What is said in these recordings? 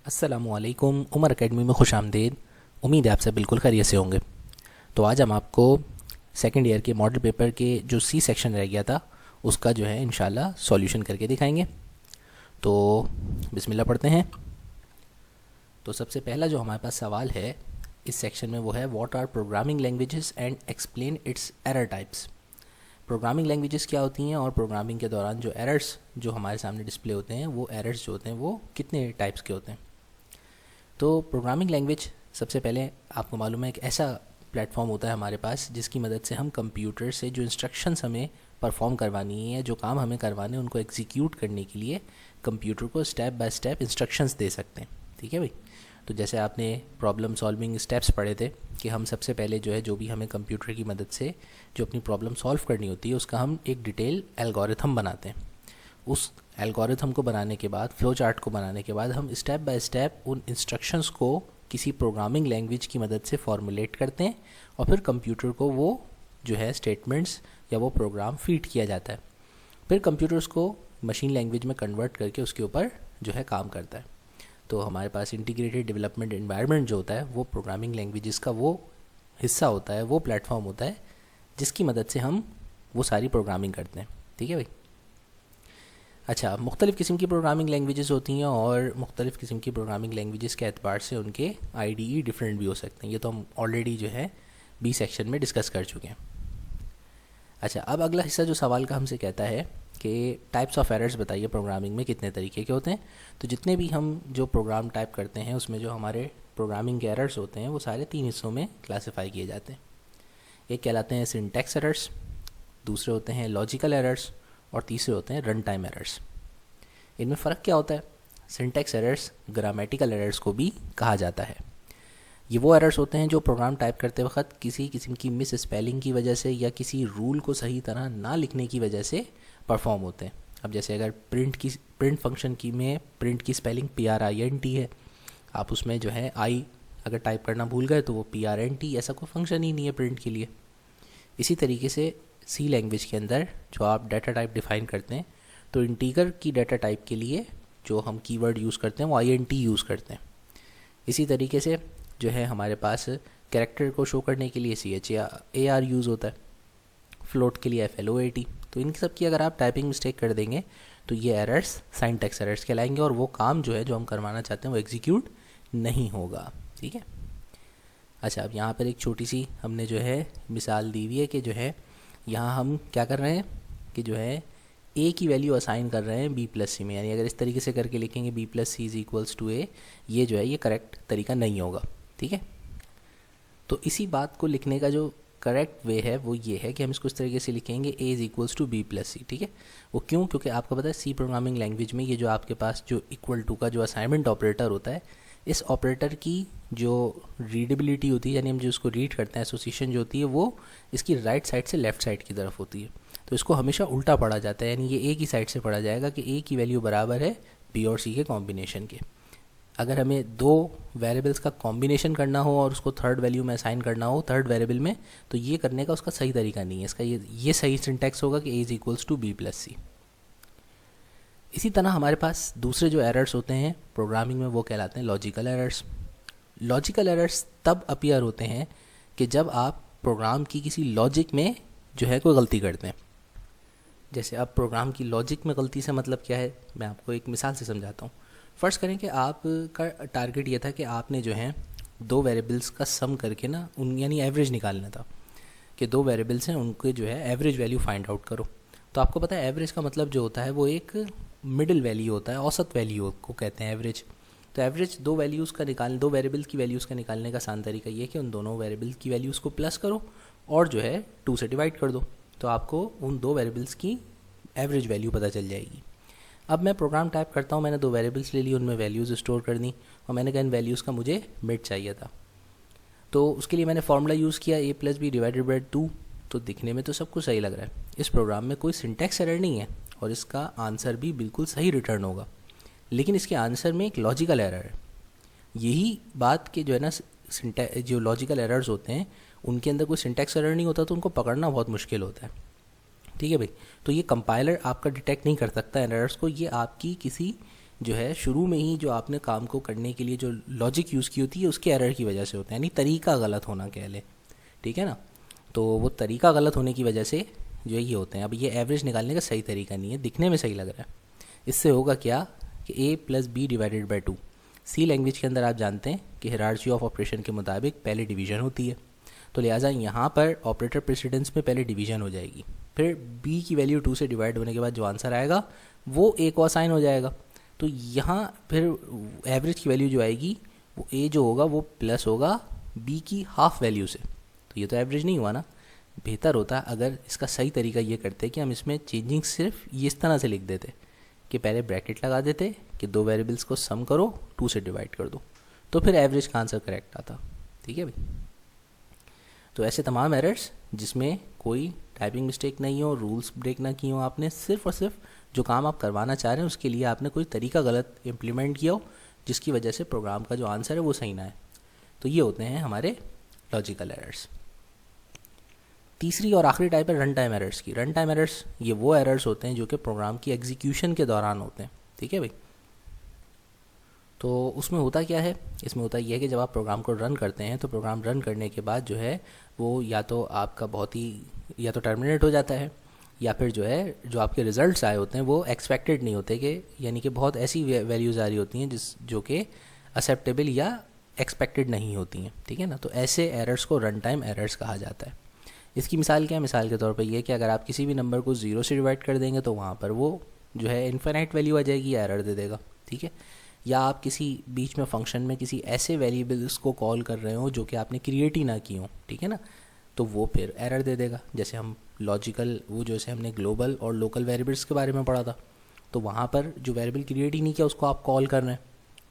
अस्सलामुअलैकुम। उमर एकेडमी में खुश आमदीद। उम्मीद है आप सब बिल्कुल खैरियत से होंगे। तो आज हम आपको सेकंड ईयर के मॉडल पेपर के जो सी सेक्शन रह गया था उसका जो है इंशाल्लाह सॉल्यूशन करके दिखाएंगे। तो बिस्मिल्लाह पढ़ते हैं। तो सबसे पहला जो हमारे पास सवाल है इस सेक्शन में वो है what R programming languages and explain it's error types. Programming languages क्या होती हैं और प्रोग्रामिंग के दौरान जो एरर्स जो हमारे सामने डिस्प्ले होते हैं वो एरर्स जो होते हैं वो कितने टाइप्स के होते हैं। तो प्रोग्रामिंग लैंग्वेज सबसे पहले आपको मालूम है एक ऐसा प्लेटफॉर्म होता है हमारे पास जिसकी मदद से हम कंप्यूटर से जो इंस्ट्रक्शंस हमें परफॉर्म करवानी है, जो काम हमें करवाने हैं, उनको एग्जीक्यूट करने के लिए कंप्यूटर को स्टेप बाय स्टेप इंस्ट्रक्शंस दे सकते हैं। ठीक है भाई। तो जैसे आपने प्रॉब्लम सॉल्विंग स्टेप्स पढ़े थे कि हम सबसे पहले जो है जो भी हमें कंप्यूटर की मदद से जो अपनी प्रॉब्लम सॉल्व करनी होती है उसका हम एक डिटेल एल्गोरिथम बनाते हैं। उस एल्गोरिथम को बनाने के बाद, फ्लो चार्ट को बनाने के बाद हम स्टेप बाय स्टेप उन इंस्ट्रक्शंस को किसी प्रोग्रामिंग लैंग्वेज की मदद से फॉर्मुलेट करते हैं और फिर कंप्यूटर को वो जो है स्टेटमेंट्स या वो प्रोग्राम फीड किया जाता है। फिर कंप्यूटर उसको मशीन लैंग्वेज में कन्वर्ट करके उसके ऊपर जो है काम करता है। तो हमारे पास इंटीग्रेटेड डेवलपमेंट एनवायरनमेंट जो होता है वो प्रोग्रामिंग लैंग्वेजेस का वो हिस्सा होता है, वो प्लेटफॉर्म होता है जिसकी मदद से हम वो सारी प्रोग्रामिंग करते हैं। ठीक है भाई। अच्छा, मुख्तलिफ़ किस्म की प्रोग्रामिंग लैंग्वेजेस होती हैं और मुख्तलिफ़ किस्म की प्रोग्रामिंग लैंग्वेजेस के एतबार से उनके आईडीई डिफरेंट भी हो सकते हैं। ये तो हम ऑलरेडी जो है बी सेक्शन में डिस्कस कर चुके हैं। अच्छा, अब अगला हिस्सा जो सवाल का हमसे कहता है कि टाइप्स ऑफ एरर्स बताइए प्रोग्रामिंग में कितने तरीके के होते हैं। तो जितने भी हम जो प्रोग्राम टाइप करते हैं उसमें जो हमारे प्रोग्रामिंग के एरर्स होते हैं वो सारे 3 हिस्सों में क्लासीफाई किए जाते हैं। एक कहलाते हैं सिंटैक्स एरर्स, दूसरे होते हैं लॉजिकल एरर्स और तीसरे होते हैं रन टाइम एरर्स। इनमें फ़र्क क्या होता है? सिंटैक्स एरर्स ग्रामेटिकल एरर्स को भी कहा जाता है। ये वो एरर्स होते हैं जो प्रोग्राम टाइप करते वक्त किसी किस्म की मिस स्पेलिंग की वजह से या किसी रूल को सही तरह ना लिखने की वजह से परफॉर्म होते हैं। अब जैसे अगर प्रिंट फंक्शन की में प्रिंट की स्पेलिंग PRINT है, आप उसमें जो है आई अगर टाइप करना भूल गए तो वो PRNT, ऐसा कोई फंक्शन ही नहीं है प्रिंट के लिए। इसी तरीके से सी लैंग्वेज के अंदर जो आप डाटा टाइप डिफ़ाइन करते हैं तो इंटीगर की डाटा टाइप के लिए जो हम कीवर्ड यूज़ करते हैं वो INT यूज़ करते हैं। इसी तरीके से जो है हमारे पास कैरेक्टर को शो करने के लिए CHAR यूज़ होता है, फ्लोट के लिए FLOAT। तो इन सब की अगर आप टाइपिंग मिस्टेक कर देंगे तो ये एरर्स सिंटैक्स एरर्स कहलाएंगे और वो काम जो है जो हम करवाना चाहते हैं वो एग्जीक्यूट नहीं होगा। ठीक है। अच्छा, अब यहाँ पर एक छोटी सी हमने जो है मिसाल दी हुई है कि जो है यहाँ हम क्या कर रहे हैं कि जो है ए की वैल्यू असाइन कर रहे हैं बी प्लस सी में, यानी अगर इस तरीके से करके लिखेंगे B plus C is equals to A, ये जो है ये करेक्ट तरीका नहीं होगा। ठीक है। तो इसी बात को लिखने का जो करेक्ट वे है वो ये है कि हम इसको इस तरीके से लिखेंगे A is equals to B plus C. ठीक है। वो क्यों? क्योंकि आपको पता है सी प्रोग्रामिंग लैंग्वेज में ये जो आपके पास जो इक्वल टू का जो असाइनमेंट ऑपरेटर होता है, इस ऑपरेटर की जो रीडेबिलिटी होती है, यानी हम जो उसको रीड करते हैं, एसोसिएशन जो होती है वो इसकी राइट साइड से लेफ़्ट साइड की तरफ होती है। तो इसको हमेशा उल्टा पढ़ा जाता है, यानी ये ए की साइड से पढ़ा जाएगा कि ए की वैल्यू बराबर है बी और सी के कॉम्बिनेशन के। अगर हमें दो वेरिएबल्स का कॉम्बिनेशन करना हो और उसको थर्ड वैल्यू में असाइन करना हो थर्ड वेरिएबल में, तो ये करने का उसका सही तरीका नहीं है। इसका ये सही सिंटैक्स होगा कि A is equals to B plus C. इसी तरह हमारे पास दूसरे जो एरर्स होते हैं प्रोग्रामिंग में वो कहलाते हैं लॉजिकल एरर्स। लॉजिकल एरर्स तब अपीयर होते हैं कि जब आप प्रोग्राम की किसी लॉजिक में जो है कोई गलती करते हैं। जैसे अब प्रोग्राम की लॉजिक में गलती से मतलब क्या है, मैं आपको एक मिसाल से समझाता हूँ। फ़र्ज़ करें कि आपका टारगेट ये था कि आपने जो है दो वेरिएबल्स का सम करके ना उन यानी एवरेज निकालना था कि दो वेरिएबल्स हैं उनके जो है एवरेज वैल्यू फाइंड आउट करो। तो आपको पता है एवरेज का मतलब जो होता है वो एक मिडिल वैल्यू होता है, औसत वैल्यू को कहते हैं एवरेज। तो एवरेज दो वेरिएबल्स की वैल्यूज़ का निकालने का आसान तरीका ये है कि उन दोनों वेरिएबल्स की वैल्यूज़ को प्लस करो और जो है 2 से डिवाइड कर दो, तो आपको उन दो वेरिएबल्स की एवरेज वैल्यू पता चल जाएगी। अब मैं प्रोग्राम टाइप करता हूँ, मैंने दो वेरिएबल्स ले ली, उनमें वैल्यूज़ स्टोर कर दी और मैंने कहा इन वैल्यूज़ का मुझे मिड चाहिए था। तो उसके लिए मैंने फार्मूला यूज़ किया a plus b divided by 2। तो दिखने में तो सब कुछ सही लग रहा है, इस प्रोग्राम में कोई सिंटैक्स एरर नहीं है और इसका आंसर भी बिल्कुल सही रिटर्न होगा, लेकिन इसके आंसर में एक लॉजिकल एरर है। यही बात कि जो है ना जो लॉजिकल एरर्स होते हैं उनके अंदर कोई सिंटैक्स एरर नहीं होता तो उनको पकड़ना बहुत मुश्किल होता है। ठीक है भाई। तो ये कंपाइलर आपका डिटेक्ट नहीं कर सकता एरर्स को, ये आपकी किसी जो है शुरू में ही जो आपने काम को करने के लिए जो लॉजिक यूज़ की होती है उसके एरर की वजह से होता है, यानी तरीका गलत होना कह लें, ठीक है ना। तो वो तरीका गलत होने की वजह से जो ये होते हैं। अब ये एवरेज निकालने का सही तरीका नहीं है, दिखने में सही लग रहा है। इससे होगा क्या कि a plus b divided by 2। C language के अंदर आप जानते हैं कि हायरार्की ऑफ ऑपरेशन के मुताबिक पहले डिवीज़न होती है, तो लिहाजा यहाँ पर ऑपरेटर प्रेसिडेंस में पहले डिवीज़न हो जाएगी, फिर b की वैल्यू 2 से डिवाइड होने के बाद जो आंसर आएगा वो a को असाइन हो जाएगा। तो यहाँ फिर एवरेज की वैल्यू जो आएगी वो a जो होगा वो प्लस होगा b की हाफ वैल्यू से। तो ये तो एवरेज नहीं हुआ ना। बेहतर होता अगर इसका सही तरीका ये करते कि हम इसमें चेंजिंग सिर्फ ये इस तरह से लिख देते कि पहले ब्रैकेट लगा देते कि दो वेरिएबल्स को सम करो 2 से डिवाइड कर दो, तो फिर एवरेज का आंसर करेक्ट आता। ठीक है भाई। तो ऐसे तमाम एरर्स जिसमें कोई टाइपिंग मिस्टेक नहीं हो, रूल्स ब्रेक ना किए हो आपने, सिर्फ और सिर्फ जो काम आप करवाना चाह रहे हैं उसके लिए आपने कोई तरीका गलत इम्प्लीमेंट किया हो जिसकी वजह से प्रोग्राम का जो आंसर है वो सही ना है, तो ये होते हैं हमारे लॉजिकल एरर्स। तीसरी और आखिरी टाइप है रन टाइम एरर्स की। रन टाइम एरर्स ये वो एरर्स होते हैं जो कि प्रोग्राम की एग्जीक्यूशन के दौरान होते हैं। ठीक है भाई। तो उसमें होता क्या है, इसमें होता यह है कि जब आप प्रोग्राम को रन करते हैं तो प्रोग्राम रन करने के बाद जो है वो या तो आपका बहुत ही या तो टर्मिनेट हो जाता है, या फिर जो है जो आपके रिजल्ट्स आए होते हैं वो एक्सपेक्टेड नहीं होते, कि यानी कि बहुत ऐसी वैल्यूज़ आ रही होती हैं जो कि एक्सेप्टेबल या एक्सपेक्टेड नहीं होती हैं। ठीक है ना। तो ऐसे एरर्स को रन टाइम एरर्स कहा जाता है। इसकी मिसाल क्या है, मिसाल के तौर पर यह कि अगर आप किसी भी नंबर को 0 से डिवाइड कर देंगे तो वहाँ पर वो जो है इन्फिनाइट वैल्यू आ जाएगी या एरर दे देगा। ठीक है। या आप किसी बीच में फंक्शन में किसी ऐसे वेरिएबल्स को कॉल कर रहे हो जो कि आपने क्रिएट ही ना की हो, ठीक है ना, तो वो फिर एरर दे देगा। जैसे हम लॉजिकल वो जैसे हमने ग्लोबल और लोकल वेरिएबल्स के बारे में पढ़ा था, तो वहाँ पर जो वेरिएबल क्रिएट ही नहीं किया उसको आप कॉल कर रहे हैं,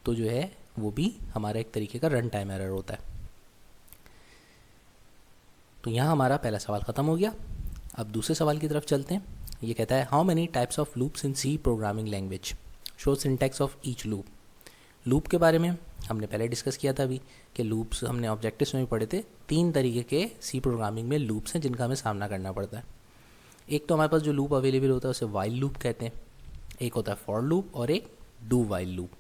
तो जो है वो भी हमारा एक तरीके का रन टाइम एरर होता है। तो यहाँ हमारा पहला सवाल ख़त्म हो गया। अब दूसरे सवाल की तरफ चलते हैं। ये कहता है how many types of loops in C programming language, show syntax of each loop. Loop के बारे में हमने पहले डिस्कस किया था अभी कि लूप्स हमने ऑब्जेक्टिव्स में भी पढ़े थे। 3 तरीके के सी प्रोग्रामिंग में लूप्स हैं जिनका हमें सामना करना पड़ता है। एक तो हमारे पास जो लूप अवेलेबल होता है उसे वाइल लूप कहते हैं, एक होता है फॉर लूप और एक डू वाइल लूप।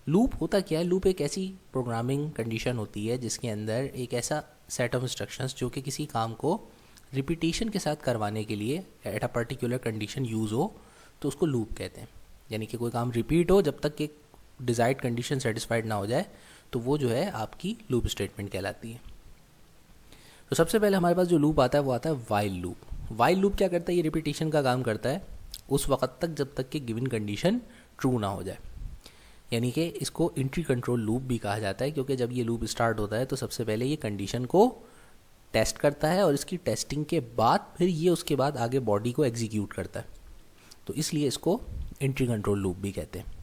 लूप होता क्या है, लूप एक ऐसी प्रोग्रामिंग कंडीशन होती है जिसके अंदर एक ऐसा सेट ऑफ इंस्ट्रक्शंस जो कि किसी काम को रिपीटेशन के साथ करवाने के लिए at a particular condition use हो, तो उसको लूप कहते हैं। यानी कि कोई काम रिपीट हो जब तक कि डिज़ायर्ड कंडीशन सेटिस्फाइड ना हो जाए, तो वो जो है आपकी लूप स्टेटमेंट कहलाती है। तो सबसे पहले हमारे पास जो लूप आता है वो आता है वाइल लूप। वाइल लूप क्या करता है, ये रिपीटेशन का काम करता है उस वक्त तक जब तक कि गिवन कंडीशन ट्रू ना हो जाए। यानी कि इसको इंट्री कंट्रोल लूप भी कहा जाता है, क्योंकि जब ये लूप स्टार्ट होता है तो सबसे पहले ये कंडीशन को टेस्ट करता है और इसकी टेस्टिंग के बाद फिर ये उसके बाद आगे बॉडी को एग्जीक्यूट करता है, तो इसलिए इसको इंट्री कंट्रोल लूप भी कहते हैं।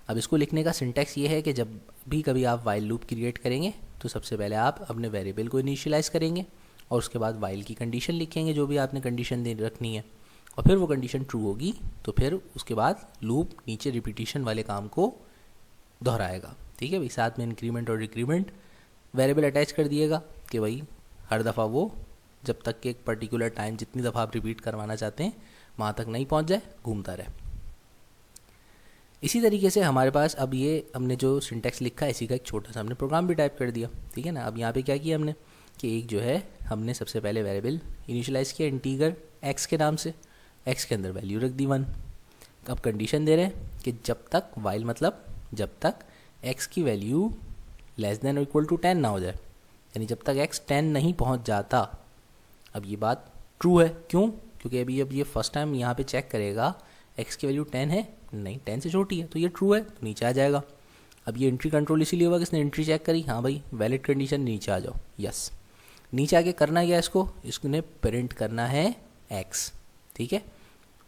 अब इसको लिखने का सिंटैक्स ये है कि जब भी कभी आप वाइल लूप क्रिएट करेंगे तो सबसे पहले आप अपने वेरिएबल को इनिशियलाइज करेंगे और उसके बाद वाइल की कंडीशन लिखेंगे जो भी आपने कंडीशन दे रखनी है, और फिर वो कंडीशन ट्रू होगी तो फिर उसके बाद लूप नीचे रिपीटिशन वाले काम को दोहराएगा। ठीक है भाई। साथ में इंक्रीमेंट और डिक्रीमेंट वेरिएबल अटैच कर दिएगा कि भाई हर दफ़ा वो जब तक कि एक पर्टिकुलर टाइम जितनी दफ़ा आप रिपीट करवाना चाहते हैं वहाँ तक नहीं पहुँच जाए, घूमता रहे। इसी तरीके से हमारे पास अब ये हमने जो सिंटैक्स लिखा है इसी का एक छोटा सा हमने प्रोग्राम भी टाइप कर दिया। ठीक है ना। अब यहाँ पे क्या किया हमने कि एक जो है हमने सबसे पहले वेरिएबल इनिशियलाइज़ किया इंटीगर x के नाम से, x के अंदर वैल्यू रख दी 1। अब कंडीशन दे रहे हैं कि जब तक वाइल मतलब जब तक x की वैल्यू लेस देन और इक्वल टू 10 ना हो जाए, यानी जब तक x 10 नहीं पहुँच जाता। अब ये बात ट्रू है, क्यों? क्योंकि अभी अब ये फर्स्ट टाइम यहाँ पे चेक करेगा x की वैल्यू 10 है, नहीं 10 से छोटी है, तो ये ट्रू है, तो नीचे आ जाएगा। अब ये एंट्री कंट्रोल इसीलिए हुआ कि इसने एंट्री चेक करी, हाँ भाई वैलिड कंडीशन, नीचे आ जाओ, यस। नीचे आके करना क्या इसको प्रिंट करना है x। ठीक है।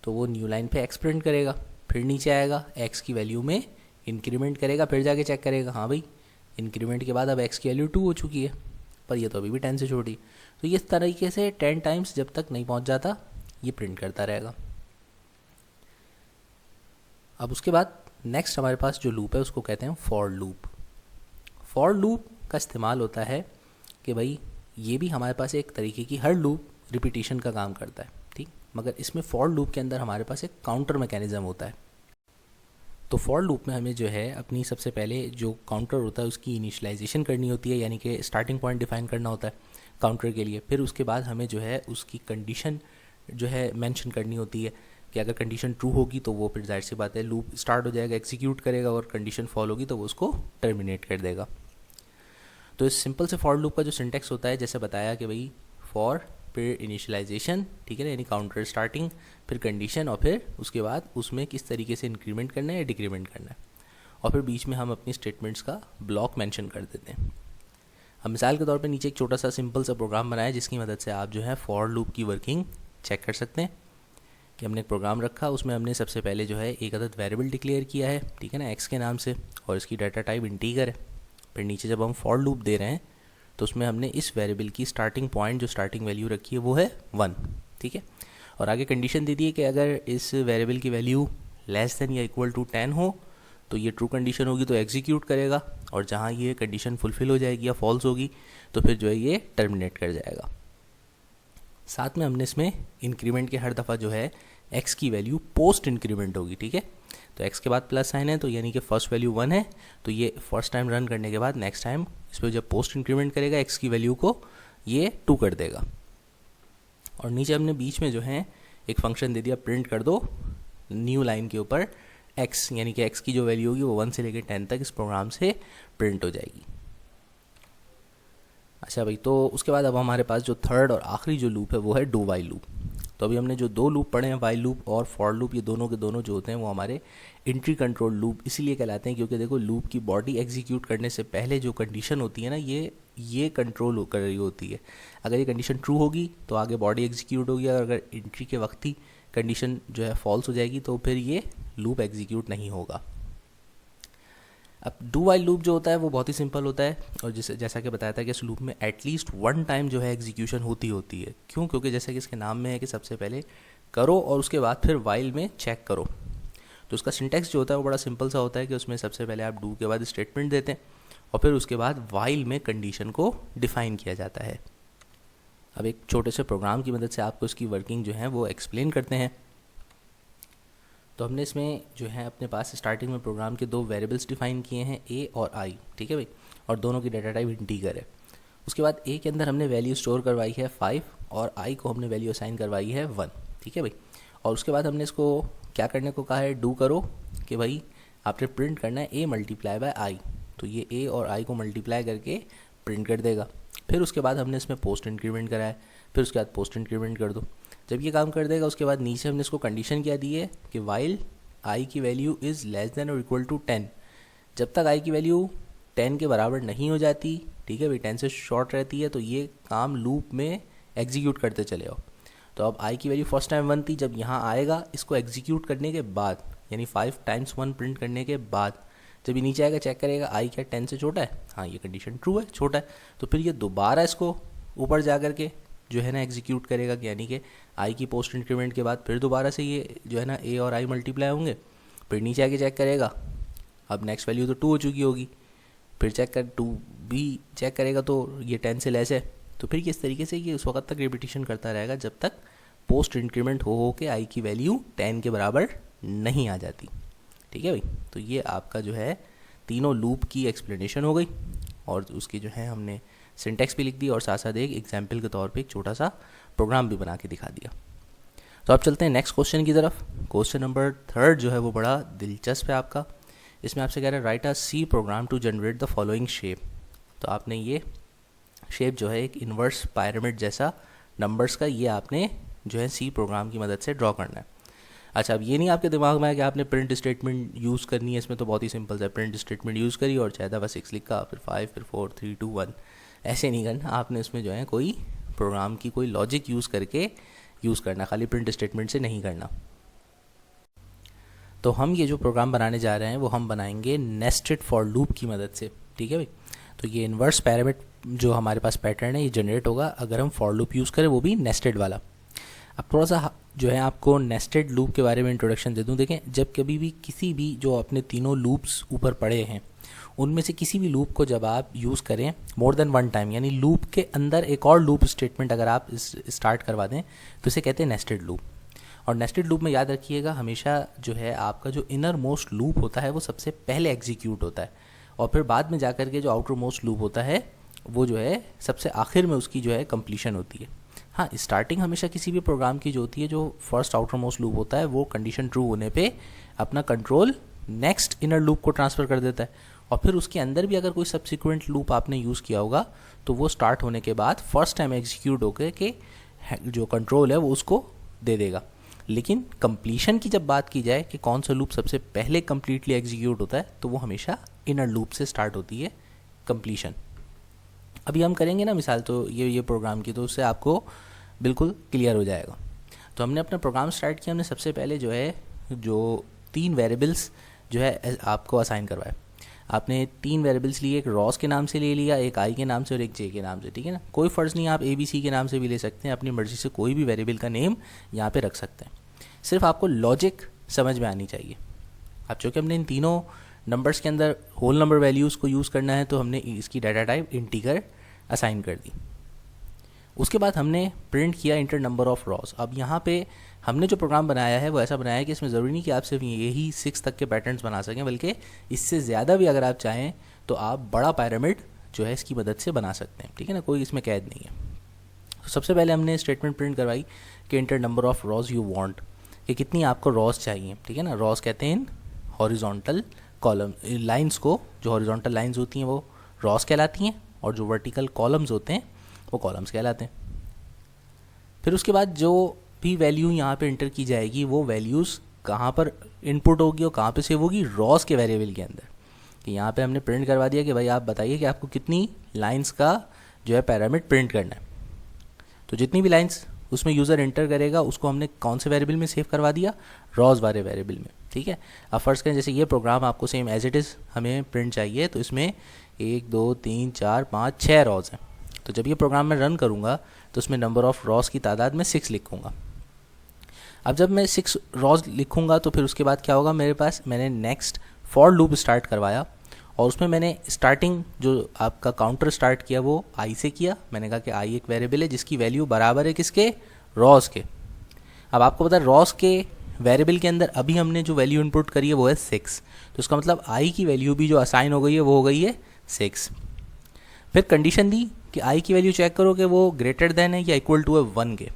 तो वो न्यू लाइन पे x प्रिंट करेगा, फिर नीचे आएगा x की वैल्यू में इंक्रीमेंट करेगा, फिर जाके चेक करेगा, हाँ भाई इंक्रीमेंट के बाद अब x की वैल्यू 2 हो चुकी है, पर ये तो अभी भी 10 से छोटी। तो ये इस तरीके से 10 टाइम्स जब तक नहीं पहुँच जाता ये प्रिंट करता रहेगा। अब उसके बाद नेक्स्ट हमारे पास जो लूप है उसको कहते हैं फॉर लूप। फॉर लूप का इस्तेमाल होता है कि भाई ये भी हमारे पास एक तरीके की हर लूप रिपीटिशन का काम करता है, ठीक, मगर इसमें फॉर लूप के अंदर हमारे पास एक काउंटर मैकेनिज़्म होता है। तो फॉर लूप में हमें जो है अपनी सबसे पहले जो काउंटर होता है उसकी इनिशियलाइजेशन करनी होती है, यानी कि स्टार्टिंग पॉइंट डिफाइन करना होता है काउंटर के लिए। फिर उसके बाद हमें जो है उसकी कंडीशन जो है मेंशन करनी होती है कि अगर कंडीशन ट्रू होगी तो वो फिर जाहिर सी बात है लूप स्टार्ट हो जाएगा, एग्जीक्यूट करेगा, और कंडीशन फॉल होगी तो वो उसको टर्मिनेट कर देगा। तो इस सिंपल से फॉर लूप का जो सिंटेक्स होता है, जैसे बताया कि भाई फॉर फिर इनिशियलाइजेशन, ठीक है ना, यानी काउंटर स्टार्टिंग, फिर कंडीशन, और फिर उसके बाद उसमें किस तरीके से इंक्रीमेंट करना है या डिक्रीमेंट करना है, और फिर बीच में हम अपनी स्टेटमेंट्स का ब्लॉक मेंशन कर देते हैं। हम मिसाल के तौर पे नीचे एक छोटा सा सिंपल सा प्रोग्राम बनाया जिसकी मदद से आप जो है फॉर लूप की वर्किंग चेक कर सकते हैं कि हमने एक प्रोग्राम रखा, उसमें हमने सबसे पहले जो है एक अदद वेरिएबल डिक्लेयर किया है, ठीक है ना, एक्स के नाम से, और इसकी डाटा टाइप इंटीजर है। फिर नीचे जब हम फॉर लूप दे रहे हैं तो उसमें हमने इस वेरिएबल की स्टार्टिंग पॉइंट जो स्टार्टिंग वैल्यू रखी है वो है 1, ठीक है, और आगे कंडीशन दे दी है कि अगर इस वेरिएबल की वैल्यू लेस देन या इक्वल टू 10 हो तो ये ट्रू कंडीशन होगी तो एग्जीक्यूट करेगा, और जहाँ ये कंडीशन फुलफिल हो जाएगी या फॉल्स होगी तो फिर जो है ये टर्मिनेट कर जाएगा। साथ में हमने इसमें इंक्रीमेंट के हर दफ़ा जो है एक्स की वैल्यू पोस्ट इंक्रीमेंट होगी, ठीक है, तो एक्स के बाद प्लस साइन है तो यानी कि फर्स्ट वैल्यू 1 है, तो ये फर्स्ट टाइम रन करने के बाद नेक्स्ट टाइम इस पर जब पोस्ट इंक्रीमेंट करेगा एक्स की वैल्यू को ये 2 कर देगा। और नीचे हमने बीच में जो है एक फंक्शन दे दिया, प्रिंट कर दो न्यू लाइन के ऊपर एक्स, यानी कि एक्स की जो वैल्यू होगी वो 1 से लेकर 10 तक इस प्रोग्राम से प्रिंट हो जाएगी। अच्छा भाई, तो उसके बाद अब हमारे पास जो थर्ड और आखिरी जो लूप है वो है डू वाइल लूप। तो अभी हमने जो 2 लूप पढ़े हैं, वाइल लूप और फॉर लूप, ये दोनों के दोनों जो होते हैं वो हमारे इंट्री कंट्रोल लूप इसीलिए कहलाते हैं क्योंकि देखो लूप की बॉडी एग्जीक्यूट करने से पहले जो कंडीशन होती है ना ये कंट्रोल कर रही होती है। अगर ये कंडीशन ट्रू होगी तो आगे बॉडी एग्जीक्यूट होगी, और अगर एंट्री के वक्त ही कंडीशन जो है फॉल्स हो जाएगी तो फिर ये लूप एग्जीक्यूट नहीं होगा। अब डू वाइल लूप जो होता है वो बहुत ही सिंपल होता है, और जैसा कि बताया था कि इस लूप में एटलीस्ट 1 टाइम जो है एग्जीक्यूशन होती है। क्यों? क्योंकि जैसा कि इसके नाम में है कि सबसे पहले करो और उसके बाद फिर वाइल में चेक करो। तो उसका सिंटेक्स जो होता है वो बड़ा सिंपल सा होता है कि उसमें सबसे पहले आप डू के बाद स्टेटमेंट देते हैं और फिर उसके बाद वाइल में कंडीशन को डिफाइन किया जाता है। अब एक छोटे से प्रोग्राम की मदद से आपको इसकी वर्किंग जो है वो एक्सप्लेन करते हैं। तो हमने इसमें जो है अपने पास स्टार्टिंग में प्रोग्राम के 2 वेरिएबल्स डिफाइन किए हैं, ए और आई, ठीक है भाई, और दोनों की डाटा टाइप इंटीजर है। उसके बाद ए के अंदर हमने वैल्यू स्टोर करवाई है 5 और आई को हमने वैल्यू असाइन करवाई है 1, ठीक है भाई। और उसके बाद हमने इसको क्या करने को कहा है, डू करो कि भाई आपने प्रिंट करना है ए मल्टीप्लाई बाय आई, तो ये ए और आई को मल्टीप्लाई करके प्रिंट कर देगा। फिर उसके बाद हमने इसमें पोस्ट इंक्रीमेंट करा है, फिर उसके बाद पोस्ट इंक्रीमेंट कर दो। जब ये काम कर देगा उसके बाद नीचे हमने इसको कंडीशन क्या दी है कि वाइल आई की वैल्यू इज़ लेस देन और इक्वल टू 10, जब तक आई की वैल्यू 10 के बराबर नहीं हो जाती, ठीक है भाई, 10 से शॉर्ट रहती है, तो ये काम लूप में एग्जीक्यूट करते चले आओ। तो अब आई की वैल्यू फर्स्ट टाइम 1 थी, जब यहाँ आएगा इसको एग्जीक्यूट करने के बाद यानी 5 टाइम्स 1 प्रिंट करने के बाद जब ये नीचे आएगा चेक करेगा आई क्या 10 से छोटा है, हाँ ये कंडीशन ट्रू है, छोटा है, तो फिर ये दोबारा इसको ऊपर जा कर के जो है ना एग्जीक्यूट करेगा, यानी कि आई की पोस्ट इंक्रीमेंट के बाद फिर दोबारा से ये जो है ना ए और आई मल्टीप्लाई होंगे, फिर नीचे आके चेक करेगा, अब नेक्स्ट वैल्यू तो 2 हो चुकी होगी, फिर चेक कर 2 भी चेक करेगा तो ये 10 से लेस है, तो फिर किस तरीके से ये उस वक्त तक रिपीटिशन करता रहेगा जब तक पोस्ट इंक्रीमेंट हो के आई की वैल्यू 10 के बराबर नहीं आ जाती, ठीक है भाई। तो ये आपका जो है तीनों लूप की एक्सप्लेनेशन हो गई, और उसकी जो है हमने सिंटेक्स भी लिख दी और साथ साथ एक एग्जाम्पल के तौर पे एक छोटा सा प्रोग्राम भी बना के दिखा दिया। तो अब चलते हैं नेक्स्ट क्वेश्चन की तरफ। क्वेश्चन नंबर 3 जो है वो बड़ा दिलचस्प है आपका। इसमें आपसे कह रहा है write a C program to generate the following shape. तो आपने ये शेप जो है एक इन्वर्स पायरामिड जैसा नंबर्स का, ये आपने जो है सी प्रोग्राम की मदद से ड्रॉ करना है। अच्छा, अब ये नहीं आपके दिमाग में है कि आपने प्रिंट स्टेटमेंट यूज़ करनी है, इसमें तो बहुत ही सिंपल है, प्रिंट स्टेटमेंट यूज़ करी और चाहे दफ़ा 6 लिखा, फिर 5, फिर 4, 3, 2, 1, ऐसे नहीं करना। आपने इसमें जो है कोई प्रोग्राम की कोई लॉजिक यूज़ करके यूज़ करना, खाली प्रिंट स्टेटमेंट से नहीं करना। तो हम ये जो प्रोग्राम बनाने जा रहे हैं वो हम बनाएंगे नेस्टेड फॉर लूप की मदद से, ठीक है भाई। तो ये इन्वर्स पैरामिड जो हमारे पास पैटर्न है ये जनरेट होगा अगर हम फॉर लूप यूज़ करें, वो भी नेस्टेड वाला। अब थोड़ा सा जो है आपको नेस्टेड लूप के बारे में इंट्रोडक्शन दे दूं। देखें, जब कभी भी किसी भी जो अपने तीनों लूप्स ऊपर पड़े हैं उनमें से किसी भी लूप को जब आप यूज़ करें मोर देन 1 टाइम, यानी लूप के अंदर एक और लूप स्टेटमेंट अगर आप स्टार्ट करवा दें तो इसे कहते हैं नेस्टेड लूप। और नेस्टेड लूप में याद रखिएगा हमेशा जो है आपका जो इनर मोस्ट लूप होता है वो सबसे पहले एग्जीक्यूट होता है, और फिर बाद में जाकर के जो आउटर मोस्ट लूप होता है वो जो है सबसे आखिर में उसकी जो है कंप्लीशन होती है। हाँ, स्टार्टिंग हमेशा किसी भी प्रोग्राम की जो होती है, जो फर्स्ट आउटर मोस्ट लूप होता है वो कंडीशन ट्रू होने पे अपना कंट्रोल नेक्स्ट इनर लूप को ट्रांसफ़र कर देता है, और फिर उसके अंदर भी अगर कोई सब्सिक्वेंट लूप आपने यूज़ किया होगा तो वो स्टार्ट होने के बाद फर्स्ट टाइम एग्जीक्यूट होकर के जो कंट्रोल है वो उसको दे देगा। लेकिन कंप्लीशन की जब बात की जाए कि कौन सा लूप सबसे पहले कंप्लीटली एग्जीक्यूट होता है, तो वो हमेशा इनर लूप से स्टार्ट होती है कंप्लीशन। अभी हम करेंगे ना मिसाल तो ये प्रोग्राम की, तो उससे आपको बिल्कुल क्लियर हो जाएगा। तो हमने अपना प्रोग्राम स्टार्ट किया, हमने सबसे पहले जो है जो 3 वेरिएबल्स जो है आपको असाइन करवाए। आपने 3 वेरिएबल्स लिए, एक रॉस के नाम से ले लिया, एक आई के नाम से और एक जे के नाम से, ठीक है ना। कोई फ़र्ज़ नहीं, आप ए बी सी के नाम से भी ले सकते हैं, अपनी मर्ज़ी से कोई भी वेरिएबल का नेम यहाँ पे रख सकते हैं। सिर्फ आपको लॉजिक समझ में आनी चाहिए। अब चूँकि हमने इन तीनों नंबर्स के अंदर होल नंबर वैल्यूज़ को यूज़ करना है, तो हमने इसकी डाटा टाइप इंटीगर असाइन कर दी। उसके बाद हमने प्रिंट किया इंटर नंबर ऑफ़ रॉस। अब यहाँ पे हमने जो प्रोग्राम बनाया है वो ऐसा बनाया है कि इसमें ज़रूरी नहीं कि आप सिर्फ यही 6 तक के पैटर्न्स बना सकें, बल्कि इससे ज़्यादा भी अगर आप चाहें तो आप बड़ा पैरामिड जो है इसकी मदद से बना सकते हैं, ठीक है ना, कोई इसमें कैद नहीं है। तो सबसे पहले हमने स्टेटमेंट प्रिंट करवाई कि inter number of Ross you want, कि कितनी आपको रॉस चाहिए, ठीक है ना। रॉस कहते हैं इन हॉरिजॉन्टल कॉलम लाइन्स को, जो हॉरिजॉन्टल लाइन्स होती हैं वो रॉस कहलाती हैं, और जो वर्टिकल कॉलम्स होते हैं वो कॉलम्स कहलाते हैं। फिर उसके बाद जो भी वैल्यू यहाँ पे इंटर की जाएगी वो वैल्यूज़ कहाँ पर इनपुट होगी और कहाँ पे सेव होगी, रॉस के वेरिएबल के अंदर। कि यहाँ पे हमने प्रिंट करवा दिया कि भाई आप बताइए कि आपको कितनी लाइंस का जो है पैरामीटर प्रिंट करना है। तो जितनी भी लाइंस उसमें यूज़र इंटर करेगा उसको हमने कौन से वेरिएबल में सेव करवा दिया, रॉस वाले वेरिएबल में, ठीक है। अब फर्स्ट करें जैसे ये प्रोग्राम आपको सेम एज इट इज़ हमें प्रिंट चाहिए, तो इसमें 1 2 3 4 5 6 रॉस हैं। तो जब ये प्रोग्राम मैं रन करूँगा तो उसमें नंबर ऑफ़ रॉस की तादाद में 6 लिखूँगा। अब जब मैं 6 रॉस लिखूँगा तो फिर उसके बाद क्या होगा, मेरे पास मैंने नेक्स्ट फॉर लूप स्टार्ट करवाया, और उसमें मैंने स्टार्टिंग जो आपका काउंटर स्टार्ट किया वो आई से किया। मैंने कहा कि आई एक वेरिएबल है जिसकी वैल्यू बराबर है किसके, रॉस के। अब आपको पता है रॉस के वेरिएबल के अंदर अभी हमने जो वैल्यू इनपुट करी है वो है 6, तो इसका मतलब आई की वैल्यू भी जो असाइन हो गई है वो हो गई है 6। फिर कंडीशन दी कि आई की वैल्यू चेक करो कि वो ग्रेटर देन है या इक्वल टू है 1 के।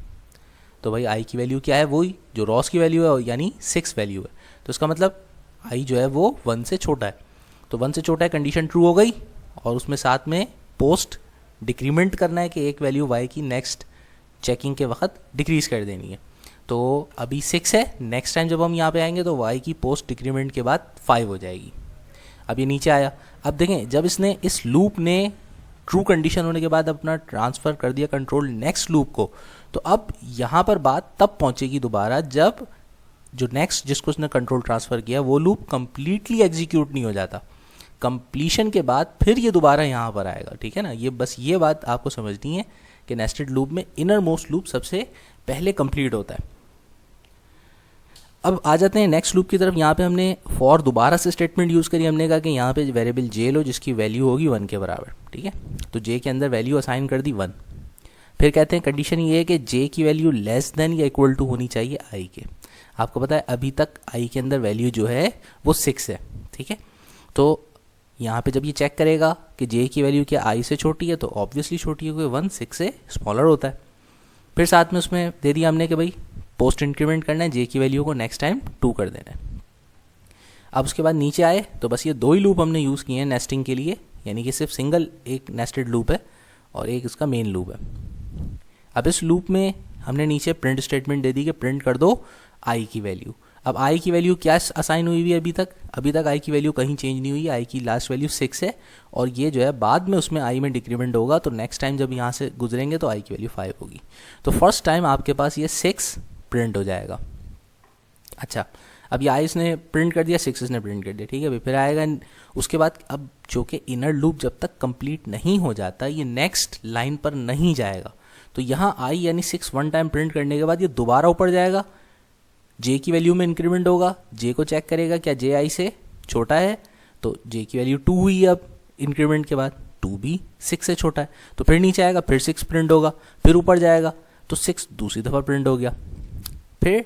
तो भाई आई की वैल्यू क्या है, वही जो रॉस की वैल्यू है यानी 6 वैल्यू है, तो इसका मतलब आई जो है वो 1 से छोटा है। तो 1 से छोटा है, कंडीशन ट्रू हो गई, और उसमें साथ में पोस्ट डिक्रीमेंट करना है कि एक वैल्यू वाई की नेक्स्ट चेकिंग के वक्त डिक्रीज़ कर देनी है। तो अभी 6 है, नेक्स्ट टाइम जब हम यहाँ पे आएंगे तो वाई की पोस्ट डिक्रीमेंट के बाद 5 हो जाएगी। अब ये नीचे आया। अब देखें जब इसने इस लूप ने ट्रू कंडीशन होने के बाद अपना ट्रांसफ़र कर दिया कंट्रोल नेक्स्ट लूप को, तो अब यहाँ पर बात तब पहुँचेगी दोबारा जब जो नेक्स्ट जिसको उसने कंट्रोल ट्रांसफ़र किया वो लूप कंप्लीटली एग्जीक्यूट नहीं हो जाता। कंप्लीशन के बाद फिर ये दोबारा यहाँ पर आएगा, ठीक है ना। ये बस ये बात आपको समझनी है कि नेस्टेड लूप में इनर मोस्ट लूप सबसे पहले कंप्लीट होता है। अब आ जाते हैं नेक्स्ट लूप की तरफ। यहाँ पे हमने फॉर दोबारा से स्टेटमेंट यूज़ करी। हमने कहा कि यहाँ पे वेरिएबल जे लो जिसकी वैल्यू होगी 1 के बराबर, ठीक है। तो जे के अंदर वैल्यू असाइन कर दी 1। फिर कहते हैं कंडीशन ये है कि जे की वैल्यू लेस देन या इक्वल टू होनी चाहिए आई के। आपको पता है अभी तक आई के अंदर वैल्यू जो है वो 6 है, ठीक है। तो यहाँ पे जब ये चेक करेगा कि जे की वैल्यू क्या आई से छोटी है, तो ऑब्वियसली छोटी है क्योंकि 1 6 से स्मॉलर होता है। फिर साथ में उसमें दे दिया हमने कि भाई पोस्ट इंक्रीमेंट करना है, जे की वैल्यू को नेक्स्ट टाइम 2 कर देना है। अब उसके बाद नीचे आए तो बस ये 2 ही लूप हमने यूज़ किए हैं नेस्टिंग के लिए, यानी कि सिर्फ सिंगल एक नेस्टेड लूप है और एक इसका मेन लूप है। अब इस लूप में हमने नीचे प्रिंट स्टेटमेंट दे दी कि प्रिंट कर दो आई की वैल्यू। अब आई की वैल्यू क्या असाइन हुई हुई है अभी तक आई की वैल्यू कहीं चेंज नहीं हुई। आई की लास्ट वैल्यू 6 है, और ये जो है बाद में उसमें आई में डिक्रीमेंट होगा, तो नेक्स्ट टाइम जब यहाँ से गुजरेंगे तो आई की वैल्यू 5 होगी। तो फर्स्ट टाइम आपके पास ये 6 प्रिंट हो जाएगा। अच्छा, अब ये आई इसने प्रिंट कर दिया, 6 इसने प्रिंट कर दिया, ठीक है भाई। फिर आएगा उसके बाद, अब जो कि इनर लूप जब तक कंप्लीट नहीं हो जाता ये नेक्स्ट लाइन पर नहीं जाएगा। तो यहाँ आई यानी 6 1 टाइम प्रिंट करने के बाद ये दोबारा ऊपर जाएगा, जे की वैल्यू में इंक्रीमेंट होगा, जे को चेक करेगा क्या जे आई से छोटा है, तो जे की वैल्यू 2 हुई। अब इंक्रीमेंट के बाद 2 भी 6 से छोटा है, तो फिर नीचे आएगा, फिर 6 प्रिंट होगा, फिर ऊपर जाएगा तो 6 दूसरी दफ़ा प्रिंट हो गया। फिर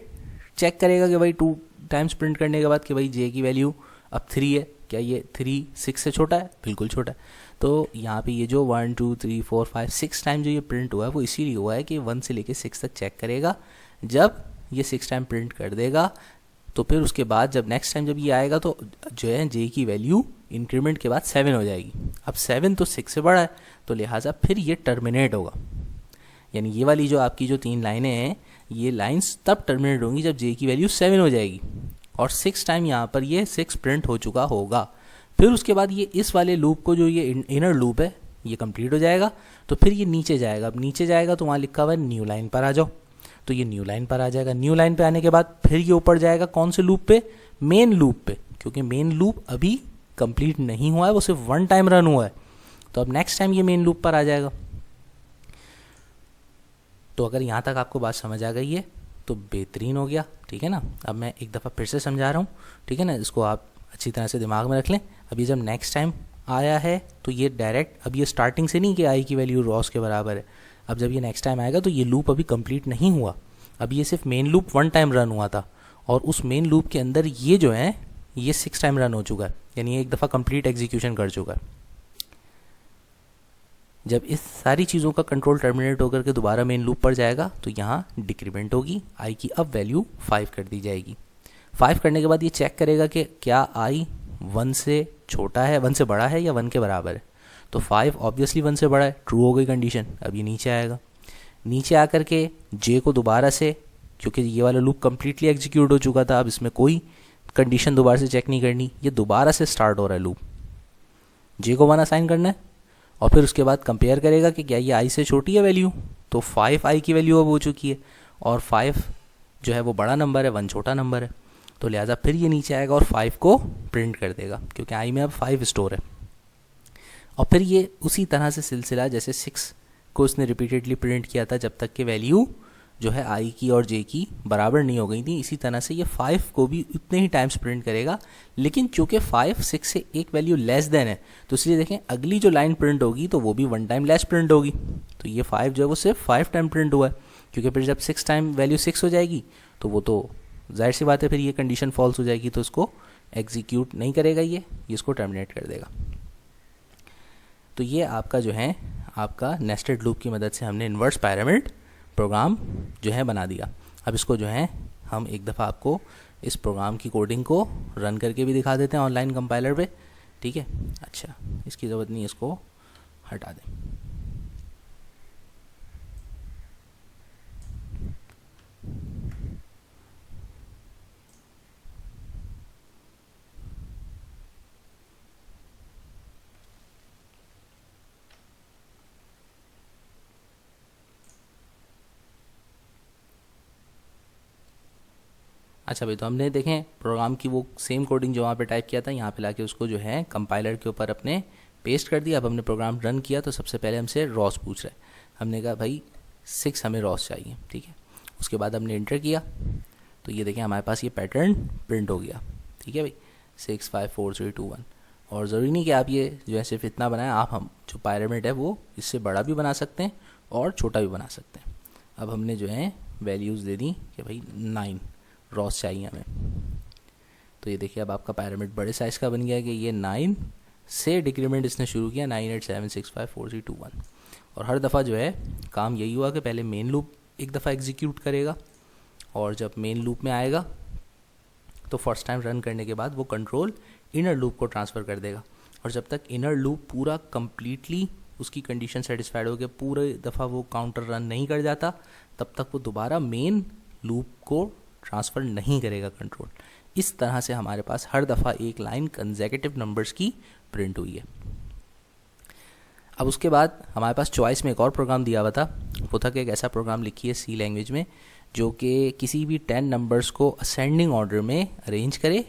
चेक करेगा कि भाई 2 टाइम्स प्रिंट करने के बाद कि भाई जे की वैल्यू अब 3 है, क्या ये 3 6 से छोटा है? बिल्कुल छोटा है। तो यहाँ पे ये जो 1 2 3 4 5 6 टाइम जो ये प्रिंट हुआ है वो इसीलिए हुआ है कि 1 से लेके 6 तक चेक करेगा। जब ये 6 टाइम प्रिंट कर देगा तो फिर उसके बाद जब नेक्स्ट टाइम जब ये आएगा तो जो है जे की वैल्यू इंक्रीमेंट के बाद 7 हो जाएगी। अब 7 तो 6 से बड़ा है, तो लिहाजा फिर ये टर्मिनेट होगा। यानी ये वाली जो आपकी जो 3 लाइनें हैं, ये लाइंस तब टर्मिनेट होंगी जब जे की वैल्यू 7 हो जाएगी और 6 टाइम यहाँ पर ये 6 प्रिंट हो चुका होगा। फिर उसके बाद ये इस वाले लूप को जो ये इनर लूप है ये कंप्लीट हो जाएगा। तो फिर ये नीचे जाएगा। अब नीचे जाएगा तो वहाँ लिखा हुआ है न्यू लाइन पर आ जाओ, तो ये न्यू लाइन पर आ जाएगा। न्यू लाइन पे आने के बाद फिर ये ऊपर जाएगा कौन से लूप पे? मेन लूप पे, क्योंकि मेन लूप अभी कंप्लीट नहीं हुआ है, वो सिर्फ 1 टाइम रन हुआ है। तो अब नेक्स्ट टाइम ये मेन लूप पर आ जाएगा। तो अगर यहाँ तक आपको बात समझ आ गई है तो बेहतरीन हो गया, ठीक है ना। अब मैं एक दफ़ा फिर से समझा रहा हूँ, ठीक है ना, इसको आप अच्छी तरह से दिमाग में रख लें। अभी जब नेक्स्ट टाइम आया है तो ये डायरेक्ट, अब ये स्टार्टिंग से नहीं कि आई की वैल्यू रॉस के बराबर है। अब जब ये नेक्स्ट टाइम आएगा तो ये लूप अभी कंप्लीट नहीं हुआ, अभी ये सिर्फ मेन लूप 1 टाइम रन हुआ था और उस मेन लूप के अंदर ये जो है ये 6 टाइम रन हो चुका है, यानी ये एक दफ़ा कंप्लीट एग्जीक्यूशन कर चुका है। जब इस सारी चीज़ों का कंट्रोल टर्मिनेट होकर के दोबारा मेन लूप पर जाएगा तो यहाँ डिक्रीमेंट होगी, आई की अब वैल्यू 5 कर दी जाएगी। 5 करने के बाद ये चेक करेगा कि क्या आई 1 से छोटा है, 1 से बड़ा है या 1 के बराबर है। तो 5 ऑब्वियसली 1 से बड़ा है, ट्रू हो गई कंडीशन। अब ये नीचे आएगा, नीचे आकर के जे को दोबारा से, क्योंकि ये वाला लूप कम्प्लीटली एग्जीक्यूट हो चुका था, अब इसमें कोई कंडीशन दोबारा से चेक नहीं करनी, ये दोबारा से स्टार्ट हो रहा है लूप। जे को 1 असाइन करना है और फिर उसके बाद कंपेयर करेगा कि क्या ये आई से छोटी है वैल्यू। तो 5 आई की वैल्यू अब हो चुकी है और 5 जो है वो बड़ा नंबर है, 1 छोटा नंबर है। तो लिहाजा फिर ये नीचे आएगा और 5 को प्रिंट कर देगा, क्योंकि आई में अब 5 स्टोर है। और फिर ये उसी तरह से सिलसिला जैसे 6 को उसने रिपीटेडली प्रिंट किया था जब तक कि वैल्यू जो है आई की और जे की बराबर नहीं हो गई थी, इसी तरह से ये 5 को भी उतने ही टाइम्स प्रिंट करेगा। लेकिन चूंकि 5 6 से एक वैल्यू लेस देन है तो इसलिए देखें अगली जो लाइन प्रिंट होगी तो वो भी 1 टाइम लेस प्रिंट होगी। तो ये 5 जो है वो सिर्फ 5 टाइम प्रिंट हुआ है, क्योंकि फिर जब 6 टाइम वैल्यू 6 हो जाएगी तो वो तो जाहिर सी बात है फिर ये कंडीशन फॉल्स हो जाएगी, तो इसको एग्जीक्यूट नहीं करेगा, ये इसको टर्मिनेट कर देगा। तो ये आपका जो है आपका नेस्टेड लूप की मदद से हमने इन्वर्स पिरामिड प्रोग्राम जो है बना दिया। अब इसको जो है हम एक दफ़ा आपको इस प्रोग्राम की कोडिंग को रन करके भी दिखा देते हैं ऑनलाइन कंपाइलर पे, ठीक है। अच्छा, इसकी ज़रूरत नहीं, इसको हटा दें। अच्छा भाई, तो हमने देखें प्रोग्राम की वो सेम कोडिंग जो वहाँ पे टाइप किया था यहाँ पे लाके उसको जो है कंपाइलर के ऊपर अपने पेस्ट कर दिया। अब हमने प्रोग्राम रन किया तो सबसे पहले हमसे रॉस पूछ रहा है। हमने कहा भाई 6 हमें रॉस चाहिए, ठीक है। उसके बाद हमने इंटर किया तो ये देखें हमारे पास ये पैटर्न प्रिंट हो गया, ठीक है भाई, 6 5 4 3 2 1। और ज़रूरी नहीं कि आप ये जो है सिर्फ इतना बनाएं, आप हम जो पिरामिड है वो इससे बड़ा भी बना सकते हैं और छोटा भी बना सकते हैं। अब हमने जो है वैल्यूज़ दे दी कि भाई 9 रॉस चाहिए हमें। तो ये देखिए अब आपका पिरामिड बड़े साइज़ का बन गया है कि ये 9 से डिक्रीमेंट इसने शुरू किया, 9 8 7 6 5 4 3 2 1। और हर दफ़ा जो है काम यही हुआ कि पहले मेन लूप एक दफ़ा एग्जीक्यूट करेगा और जब मेन लूप में आएगा तो फर्स्ट टाइम रन करने के बाद वो कंट्रोल इनर लूप को ट्रांसफ़र कर देगा। और जब तक इनर लूप पूरा कम्प्लीटली उसकी कंडीशन सेटिस्फाइड हो गया, पूरे दफ़ा वो काउंटर रन नहीं कर जाता, तब तक वो दोबारा मेन लूप को ट्रांसफ़र नहीं करेगा कंट्रोल। इस तरह से हमारे पास हर दफ़ा एक लाइन कंसेक्यूटिव नंबर्स की प्रिंट हुई है। अब उसके बाद हमारे पास चॉइस में एक और प्रोग्राम दिया हुआ था, वो था कि एक ऐसा प्रोग्राम लिखिए सी लैंग्वेज में जो कि किसी भी 10 नंबर्स को असेंडिंग ऑर्डर में अरेंज करे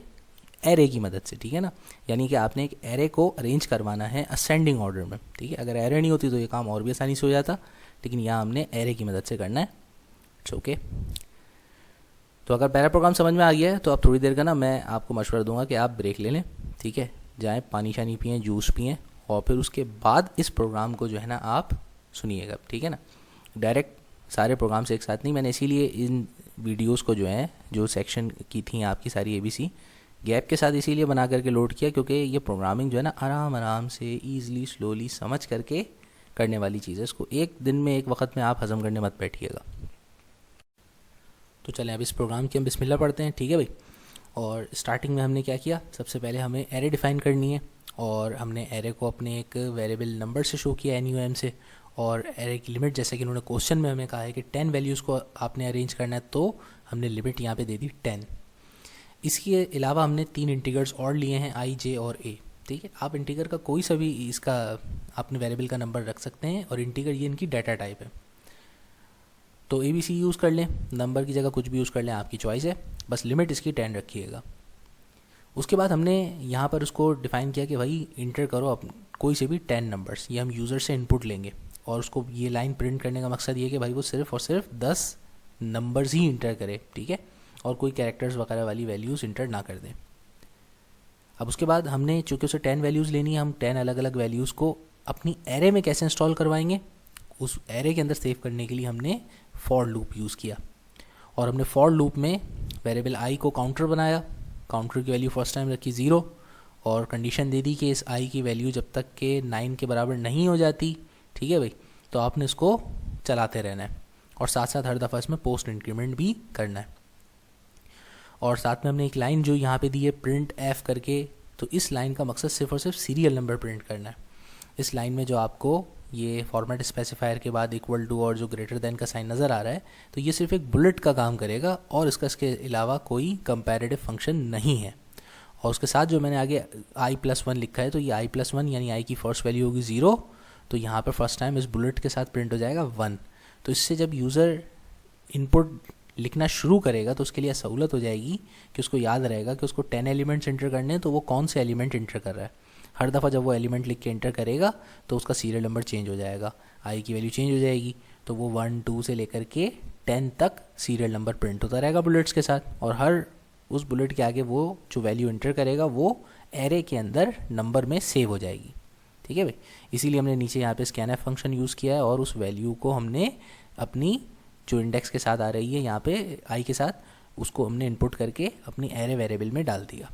एरे की मदद से, ठीक है ना। यानी कि आपने एक एरे को अरेंज करवाना है असेंडिंग ऑर्डर में, ठीक है। अगर एरे नहीं होती तो ये काम और भी आसानी से हो जाता, लेकिन यहाँ हमने एरे की मदद से करना है। It's okay. तो अगर पहला प्रोग्राम समझ में आ गया है तो अब थोड़ी देर का ना मैं आपको मशवरा दूंगा कि आप ब्रेक ले लें, ठीक है, जाएँ पानी शानी पिएँ, जूस पिएँ और फिर उसके बाद इस प्रोग्राम को जो है ना आप सुनिएगा, ठीक है ना। डायरेक्ट सारे प्रोग्राम्स एक साथ नहीं, मैंने इसीलिए इन वीडियोस को जो है, जो सेक्शन की थी आपकी सारी ABC, गैप के साथ इसीलिए बना करके लोड किया क्योंकि ये प्रोग्रामिंग जो है ना आराम आराम से ईज़िली स्लोली समझ करके करने वाली चीज़ है। इसको एक दिन में एक वक्त में आप हज़म करने मत बैठिएगा। तो चलें अब इस प्रोग्राम की हम बिस्मिल्लाह पढ़ते हैं, ठीक है भाई। और स्टार्टिंग में हमने क्या किया, सबसे पहले हमें एरे डिफ़ाइन करनी है और हमने एरे को अपने एक वेरिएबल नंबर से शो किया NUM से। और एरे की लिमिट जैसे कि उन्होंने क्वेश्चन में हमें कहा है कि 10 वैल्यूज़ को आपने अरेंज करना है, तो हमने लिमिट यहाँ पे दे दी 10। इसके अलावा हमने 3 इंटीगर्स और लिए हैं I, J और A, ठीक है। आप इंटीगर का कोई सा भी इसका अपने वेरिएबल का नंबर रख सकते हैं और इंटीगर ये इनकी डाटा टाइप है। तो ABC यूज़ कर लें, नंबर की जगह कुछ भी यूज़ कर लें, आपकी चॉइस है, बस लिमिट इसकी 10 रखिएगा। उसके बाद हमने यहाँ पर उसको डिफ़ाइन किया कि भाई इंटर करो कोई से भी 10 नंबर्स, ये हम यूज़र से इनपुट लेंगे और उसको ये लाइन प्रिंट करने का मकसद ये है कि भाई वो सिर्फ और सिर्फ 10 नंबर्स ही इंटर करे, ठीक है, और कोई कैरेक्टर्स वगैरह वाली वैल्यूज़ इंटर ना कर दें। अब उसके बाद हमने चूँकि उसे 10 वैल्यूज़ लेनी है, हम 10 अलग अलग वैल्यूज़ को अपनी एरे में कैसे इंस्टॉल करवाएंगे, उस एरे के अंदर सेव करने के लिए हमने फॉर लूप यूज़ किया। और हमने फॉर लूप में वेरिएबल I को काउंटर बनाया, काउंटर की वैल्यू फर्स्ट टाइम रखी 0 और कंडीशन दे दी कि इस I की वैल्यू जब तक के 9 के बराबर नहीं हो जाती, ठीक है भाई, तो आपने इसको चलाते रहना है और साथ साथ हर दफ़ा इसमें पोस्ट इंक्रीमेंट भी करना है। और साथ में हमने एक लाइन जो यहाँ पे दी है प्रिंट F करके, तो इस लाइन का मकसद सिर्फ और सिर्फ सीरियल नंबर प्रिंट करना है। इस लाइन में जो आपको ये फॉर्मेट स्पेसिफायर के बाद इक्वल टू और जो ग्रेटर देन का साइन नज़र आ रहा है, तो ये सिर्फ एक बुलेट का काम करेगा और इसके अलावा कोई कंपैरेटिव फंक्शन नहीं है। और उसके साथ जो मैंने आगे I+1 लिखा है, तो ये I+1 यानी I की फ़र्स्ट वैल्यू होगी 0, तो यहाँ पर फर्स्ट टाइम इस बुलेट के साथ प्रिंट हो जाएगा 1। तो इससे जब यूज़र इनपुट लिखना शुरू करेगा तो उसके लिए सहूलत हो जाएगी कि उसको याद रहेगा कि उसको 10 एलिमेंट्स इंटर करने हैं, तो वो कौन से एलिमेंट इंटर कर रहा है। हर दफ़ा जब वो एलिमेंट लिख के इंटर करेगा तो उसका सीरियल नंबर चेंज हो जाएगा, I की वैल्यू चेंज हो जाएगी, तो वो 1, 2 से लेकर के 10 तक सीरियल नंबर प्रिंट होता रहेगा बुलेट्स के साथ। और हर उस बुलेट के आगे वो जो वैल्यू इंटर करेगा वो एरे के अंदर नंबर में सेव हो जाएगी, ठीक है भाई। इसीलिए हमने नीचे यहाँ पे scanf फंक्शन यूज़ किया है और उस वैल्यू को हमने अपनी जो इंडेक्स के साथ आ रही है यहाँ पे I के साथ, उसको हमने इनपुट करके अपनी एरे वेरिएबल में डाल दिया।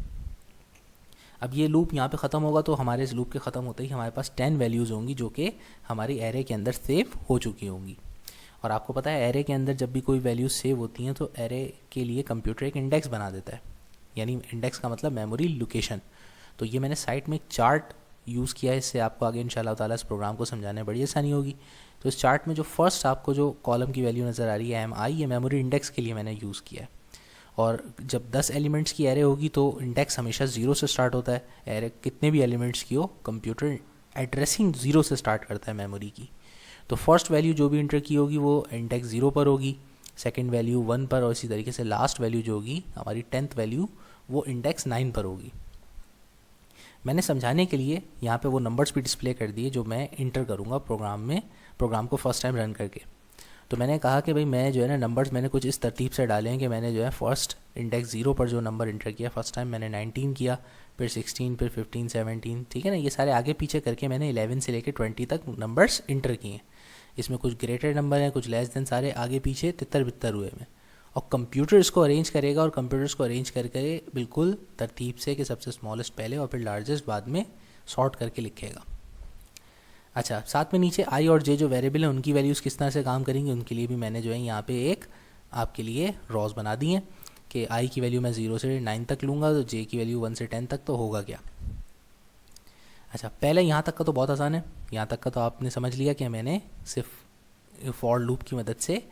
अब ये लूप यहाँ पे ख़त्म होगा, तो हमारे इस लूप के ख़त्म होते ही हमारे पास 10 वैल्यूज़ होंगी जो कि हमारी एरे के अंदर सेव हो चुकी होंगी। और आपको पता है एरे के अंदर जब भी कोई वैल्यूज़ सेव होती हैं तो एरे के लिए कंप्यूटर एक इंडेक्स बना देता है, यानी इंडेक्स का मतलब मेमोरी लोकेशन। तो ये मैंने साइट में एक चार्ट यूज़ किया है, इससे आपको आगे इंशाल्लाह ताला इस प्रोग्राम को समझाने में बड़ी आसानी होगी। तो इस चार्ट में जो फर्स्ट आपको जो कॉलम की वैल्यू नज़र आ रही है MI, ये मेमोरी इंडेक्स के लिए मैंने यूज़ किया है। और जब 10 एलिमेंट्स की एरे होगी तो इंडेक्स हमेशा 0 से स्टार्ट होता है। एरे कितने भी एलिमेंट्स की हो, कंप्यूटर एड्रेसिंग 0 से स्टार्ट करता है मेमोरी की। तो फर्स्ट वैल्यू जो भी इंटर की होगी वो इंडेक्स 0 पर होगी, सेकंड वैल्यू 1 पर, और इसी तरीके से लास्ट वैल्यू जो होगी हमारी 10th वैल्यू वो इंडेक्स 9 पर होगी। मैंने समझाने के लिए यहाँ पे वो नंबर्स भी डिस्प्ले कर दिए जो मैं इंटर करूँगा प्रोग्राम में, प्रोग्राम को फर्स्ट टाइम रन करके। तो मैंने कहा कि भाई मैं जो है ना नंबर्स मैंने कुछ इस तरतीब से डाले हैं कि मैंने जो है फर्स्ट इंडेक्स 0 पर जो नंबर इंटर किया, फर्स्ट टाइम मैंने 19 किया, फिर 16, फिर 15, 17, ठीक है ना, ये सारे आगे पीछे करके मैंने 11 से लेकर 20 तक नंबर्स इंटर किए। इसमें कुछ ग्रेटर नंबर हैं, कुछ लेस देन, सारे आगे पीछे तितर बितर हुए में। और कंप्यूटर इसको अरेंज करेगा और कंप्यूटर इसको अरेंज करके बिल्कुल तरतीब से कि सबसे स्मॉलेस्ट पहले और फिर लार्जेस्ट बाद में सॉर्ट करके लिखेगा। अच्छा, साथ में नीचे I और J जो वेरिएबल है उनकी वैल्यूज़ किस तरह से काम करेंगी उनके लिए भी मैंने जो है यहाँ पे एक आपके लिए रॉज बना दी हैं कि I की वैल्यू मैं 0 से 9 तक लूँगा, तो J की वैल्यू 1 से 10 तक, तो होगा क्या। अच्छा, पहले यहाँ तक का तो बहुत आसान है, यहाँ तक का तो आपने समझ लिया कि मैंने सिर्फ फॉर लूप की मदद से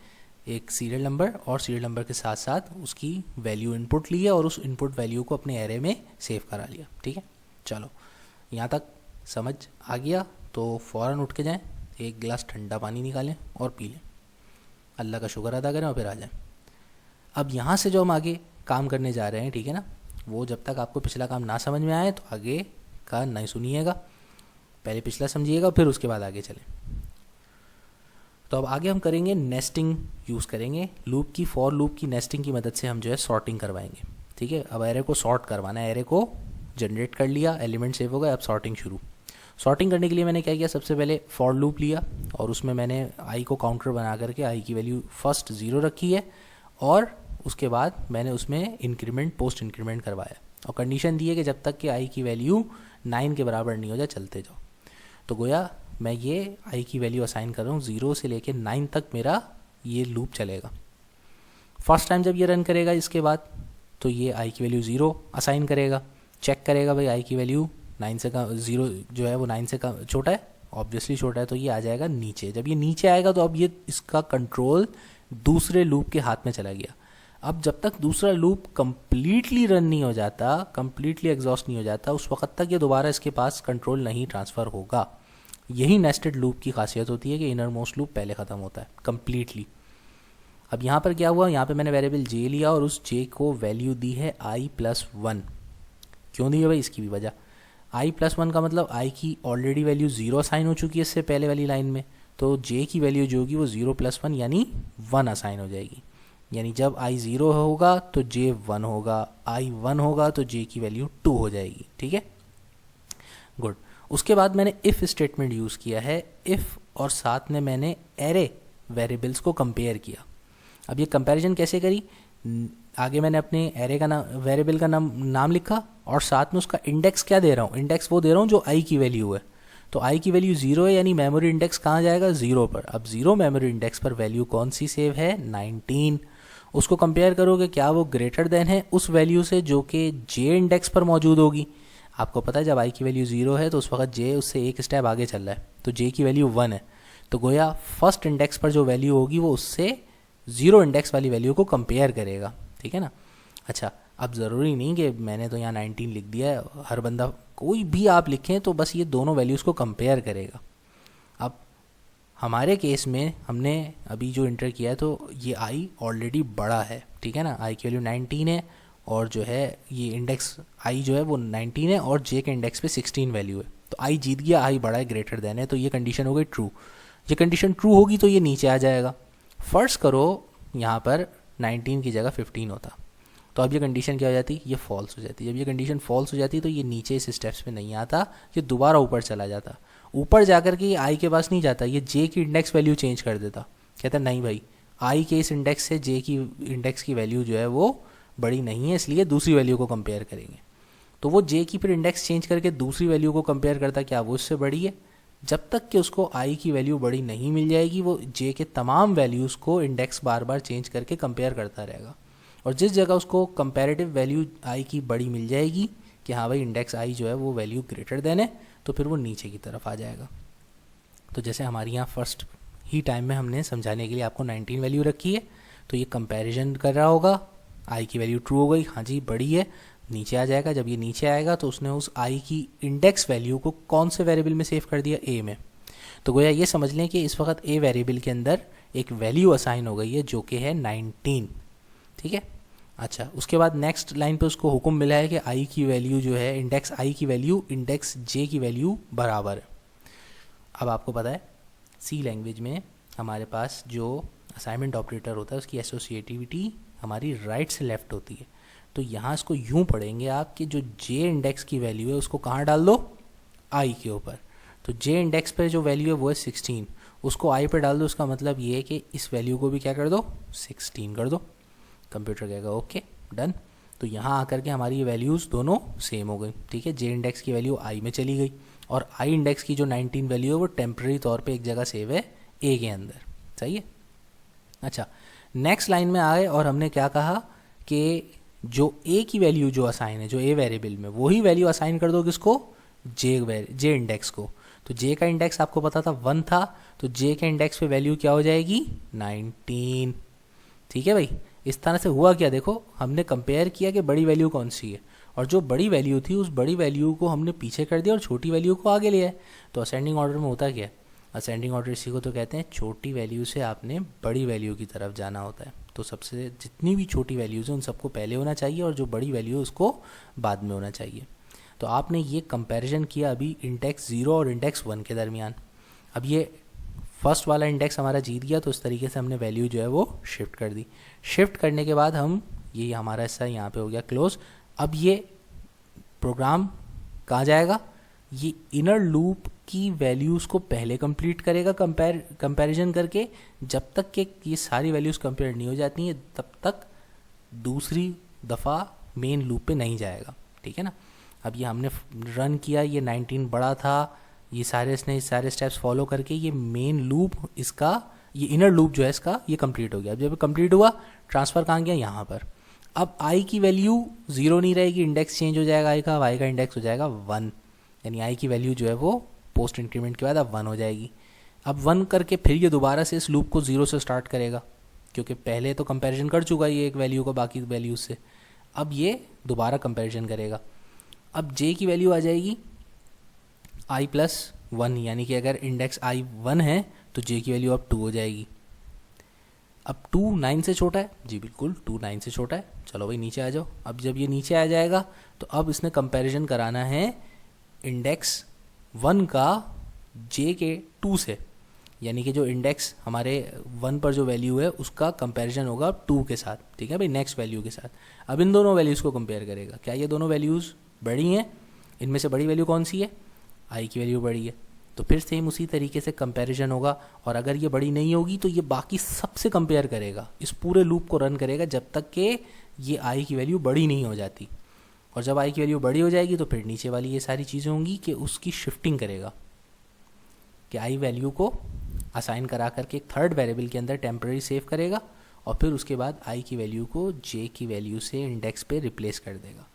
एक सीरियल नंबर और सीरियल नंबर के साथ साथ उसकी वैल्यू इनपुट ली है और उस इनपुट वैल्यू को अपने एरे में सेव करा लिया, ठीक है। चलो यहाँ तक समझ आ गया तो फ़ौरन उठ के जाएं, एक गिलास ठंडा पानी निकालें और पी लें, अल्लाह का शुक्र अदा करें और फिर आ जाएं। अब यहाँ से जो हम आगे काम करने जा रहे हैं, ठीक है ना, वो जब तक आपको पिछला काम ना समझ में आए तो आगे का नहीं सुनिएगा, पहले पिछला समझिएगा फिर उसके बाद आगे चलें। तो अब आगे हम करेंगे नेस्टिंग यूज़ करेंगे, लूप की, फॉर लूप की नेस्टिंग की मदद से हम जो है सॉर्टिंग करवाएंगे, ठीक है। अब एरे को सॉर्ट करवाना है, एरे को जनरेट कर लिया, एलिमेंट सेव हो गए, अब सॉर्टिंग शुरू। सॉर्टिंग करने के लिए मैंने क्या किया, सबसे पहले फॉर लूप लिया और उसमें मैंने I को काउंटर बना करके I की वैल्यू फर्स्ट 0 रखी है और उसके बाद मैंने उसमें इंक्रीमेंट पोस्ट इंक्रीमेंट करवाया और कंडीशन दी है कि जब तक कि आई की वैल्यू 9 के बराबर नहीं हो जाए चलते जाओ। तो गोया मैं ये आई की वैल्यू असाइन कर रहा हूँ 0 से लेके 9 तक मेरा ये लूप चलेगा। फर्स्ट टाइम जब ये रन करेगा इसके बाद तो ये आई की वैल्यू 0 असाइन करेगा, चेक करेगा भाई आई की वैल्यू 9 से कम, 0 जो है वो 9 से कम छोटा है, ऑब्वियसली छोटा है, तो ये आ जाएगा नीचे। जब ये नीचे आएगा तो अब ये इसका कंट्रोल दूसरे लूप के हाथ में चला गया। अब जब तक दूसरा लूप कंप्लीटली रन नहीं हो जाता, कंप्लीटली एग्जॉस्ट नहीं हो जाता, उस वक्त तक ये दोबारा इसके पास कंट्रोल नहीं ट्रांसफ़र होगा। यही नेस्टेड लूप की खासियत होती है कि इनर मोस्ट लूप पहले ख़त्म होता है कंप्लीटली। अब यहाँ पर क्या हुआ, यहाँ पे मैंने वेरिएबल जे लिया और उस जे को वैल्यू दी है i+1। क्यों दी है भाई, इसकी भी वजह। i+1 का मतलब i की ऑलरेडी वैल्यू 0 असाइन हो चुकी है इससे पहले वाली लाइन में, तो j की वैल्यू जो होगी वो 0+1 यानी 1 असाइन हो जाएगी। यानी जब i 0 होगा तो j 1 होगा, i 1 होगा तो j की वैल्यू 2 हो जाएगी। ठीक है, गुड। उसके बाद मैंने इफ़ स्टेटमेंट यूज़ किया है, इफ़ और साथ में मैंने एरे वेरिएबल्स को कंपेयर किया। अब ये कंपैरिजन कैसे करी, आगे मैंने अपने एरे का नाम, वेरिएबल का नाम लिखा और साथ में उसका इंडेक्स क्या दे रहा हूँ, इंडेक्स वो दे रहा हूँ जो i की वैल्यू है। तो i की वैल्यू 0 है यानी मेमोरी इंडेक्स कहाँ जाएगा, 0 पर। अब 0 मेमोरी इंडेक्स पर वैल्यू कौन सी सेव है, 19। उसको कंपेयर करोगे क्या वो ग्रेटर देन है उस वैल्यू से जो कि j इंडेक्स पर मौजूद होगी। आपको पता है जब i की वैल्यू 0 है तो उस वक्त j उससे एक स्टेप आगे चल रहा है, तो j की वैल्यू 1 है। तो गोया फर्स्ट इंडेक्स पर जो वैल्यू होगी वो उससे 0 इंडेक्स वाली वैल्यू को कंपेयर करेगा। ठीक है ना। अच्छा, अब ज़रूरी नहीं कि मैंने तो यहाँ 19 लिख दिया है, हर बंदा कोई भी आप लिखें तो बस ये दोनों वैल्यूज़ को कंपेयर करेगा। अब हमारे केस में हमने अभी जो इंटर किया है तो ये i ऑलरेडी बड़ा है। ठीक है ना, i की वैल्यू 19 है और जो है ये इंडेक्स i जो है वो 19 है और j के इंडेक्स पे 16 वैल्यू है, तो i जीत गया, i बड़ा है, ग्रेटर देन है, तो ये कंडीशन हो गई ट्रू। ये कंडीशन ट्रू होगी तो ये नीचे आ जाएगा। फ़र्ज करो यहाँ पर 19 की जगह 15 होता, तो अब ये कंडीशन क्या हो जाती, ये फॉल्स हो जाती। जब ये कंडीशन फॉल्स हो जाती तो ये नीचे इस स्टेप्स पे नहीं आता, ये दोबारा ऊपर चला जाता। ऊपर जाकर के ये आई के पास नहीं जाता, ये जे की इंडेक्स वैल्यू चेंज कर देता। कहता नहीं भाई, आई के इस इंडेक्स से जे की इंडेक्स की वैल्यू जो है वो बड़ी नहीं है, इसलिए दूसरी वैल्यू को कंपेयर करेंगे। तो वो जे की फिर इंडेक्स चेंज करके दूसरी वैल्यू को कंपेयर करता, क्या वो उससे बड़ी है। जब तक कि उसको आई की वैल्यू बड़ी नहीं मिल जाएगी वो जे के तमाम वैल्यूज़ को इंडेक्स बार बार चेंज करके कंपेयर करता रहेगा, और जिस जगह उसको कंपैरेटिव वैल्यू आई की बड़ी मिल जाएगी कि हाँ भाई इंडेक्स आई जो है वो वैल्यू ग्रेटर देन है, तो फिर वो नीचे की तरफ आ जाएगा। तो जैसे हमारे यहाँ फर्स्ट ही टाइम में हमने समझाने के लिए आपको 19 वैल्यू रखी है, तो ये कंपैरिजन कर रहा होगा, आई की वैल्यू ट्रू हो गई, हाँ जी बड़ी है, नीचे आ जाएगा। जब ये नीचे आएगा तो उसने उस आई की इंडेक्स वैल्यू को कौन से वेरिएबल में सेव कर दिया, ए में। तो गोया ये समझ लें कि इस वक्त ए वेरिएबल के अंदर एक वैल्यू असाइन हो गई है जो कि है 19। ठीक है। अच्छा, उसके बाद नेक्स्ट लाइन पे उसको हुक्म मिला है कि आई की वैल्यू जो है, इंडेक्स आई की वैल्यू इंडेक्स जे की वैल्यू बराबर है। अब आपको पता है सी लैंग्वेज में हमारे पास जो असाइनमेंट ऑपरेटर होता है उसकी एसोसिएटिविटी हमारी राइट से लेफ्ट होती है। तो यहाँ इसको यूँ पढ़ेंगे आप कि जो जे इंडेक्स की वैल्यू है उसको कहाँ डाल दो, आई के ऊपर। तो जे इंडेक्स पर जो वैल्यू है वो है 16, उसको आई पर डाल दो। उसका मतलब ये है कि इस वैल्यू को भी क्या कर दो, 16 कर दो। कंप्यूटर कहेगा ओके डन। तो यहाँ आकर के हमारी ये वैल्यूज़ दोनों सेम हो गई। ठीक है, जे इंडेक्स की वैल्यू आई में चली गई और आई इंडेक्स की जो 19 वैल्यू है वो टेम्प्रेरी तौर पे एक जगह सेव है ए के अंदर। सही है। अच्छा, नेक्स्ट लाइन में आए और हमने क्या कहा कि जो ए की वैल्यू जो असाइन है, जो ए वेरिएबल में, वही वैल्यू असाइन कर दो किसको, जे इंडेक्स को। तो जे का इंडेक्स आपको पता था 1 था, तो जे के इंडेक्स पे वैल्यू क्या हो जाएगी, 19। ठीक है भाई, इस तरह से हुआ क्या, देखो हमने कंपेयर किया कि बड़ी वैल्यू कौन सी है, और जो बड़ी वैल्यू थी उस बड़ी वैल्यू को हमने पीछे कर दिया और छोटी वैल्यू को आगे लिया है। तो असेंडिंग ऑर्डर में होता क्या है, असेंडिंग ऑर्डर इसी को तो कहते हैं छोटी वैल्यू से आपने बड़ी वैल्यू की तरफ जाना होता है। तो सबसे जितनी भी छोटी वैल्यूज़ हैं उन सबको पहले होना चाहिए और जो बड़ी वैल्यू है उसको बाद में होना चाहिए। तो आपने ये कंपैरिजन किया अभी इंडेक्स 0 और इंडेक्स 1 के दरमियान। अब ये फर्स्ट वाला इंडेक्स हमारा जीत गया, तो इस तरीके से हमने वैल्यू जो है वो शिफ्ट कर दी। शिफ्ट करने के बाद हम, ये हमारा हिस्सा यहाँ पे हो गया क्लोज। अब ये प्रोग्राम कहाँ जाएगा, ये इनर लूप की वैल्यूज़ को पहले कंप्लीट करेगा कंपैरिजन करके, जब तक कि ये सारी वैल्यूज़ कंपेयर नहीं हो जाती हैं तब तक दूसरी दफ़ा मेन लूप पे नहीं जाएगा, ठीक है ना। अब ये हमने रन किया, ये 19 बड़ा था, ये सारे स्टेप्स फॉलो करके ये मेन लूप इसका, ये इनर लूप जो है इसका ये कंप्लीट हो गया। अब जब कंप्लीट हुआ, ट्रांसफ़र कहाँ गया, यहाँ पर। अब आई की वैल्यू 0 नहीं रहेगी, इंडेक्स चेंज हो जाएगा आई का, वाई का इंडेक्स हो जाएगा 1, यानी आई की वैल्यू जो है वो पोस्ट इंक्रीमेंट के बाद अब 1 हो जाएगी। अब 1 करके फिर ये दोबारा से इस लूप को 0 से स्टार्ट करेगा, क्योंकि पहले तो कंपैरिजन कर चुका ये एक वैल्यू को बाकी वैल्यूज़ से। अब ये दोबारा कंपैरिजन करेगा। अब जे की वैल्यू आ जाएगी i+1, यानी कि अगर इंडेक्स i 1 है तो जे की वैल्यू अब 2 हो जाएगी। अब 2 9 से छोटा है, जी बिल्कुल 2 9 से छोटा है। चलो भाई नीचे आ जाओ। अब जब ये नीचे आ जाएगा तो अब इसने कंपैरिजन कराना है इंडेक्स 1 का जे के 2 से, यानी कि जो इंडेक्स हमारे 1 पर जो वैल्यू है उसका कंपैरिजन होगा 2 के साथ, ठीक है भाई, नेक्स्ट वैल्यू के साथ। अब इन दोनों वैल्यूज़ को कंपेयर करेगा, क्या ये दोनों वैल्यूज़ बड़ी हैं, इनमें से बड़ी वैल्यू कौन सी है, आई की वैल्यू बड़ी है, तो फिर सेम उसी तरीके से कंपैरिजन होगा। और अगर ये बड़ी नहीं होगी तो ये बाकी सबसे कंपेयर करेगा, इस पूरे लूप को रन करेगा जब तक कि ये आई की वैल्यू बड़ी नहीं हो जाती। और जब आई की वैल्यू बड़ी हो जाएगी तो फिर नीचे वाली ये सारी चीज़ें होंगी कि उसकी शिफ्टिंग करेगा, कि आई वैल्यू को असाइन करा करके एक थर्ड वेरिएबल के अंदर टेम्पररी सेव करेगा, और फिर उसके बाद आई की वैल्यू को जे की वैल्यू से इंडेक्स पे रिप्लेस कर देगा।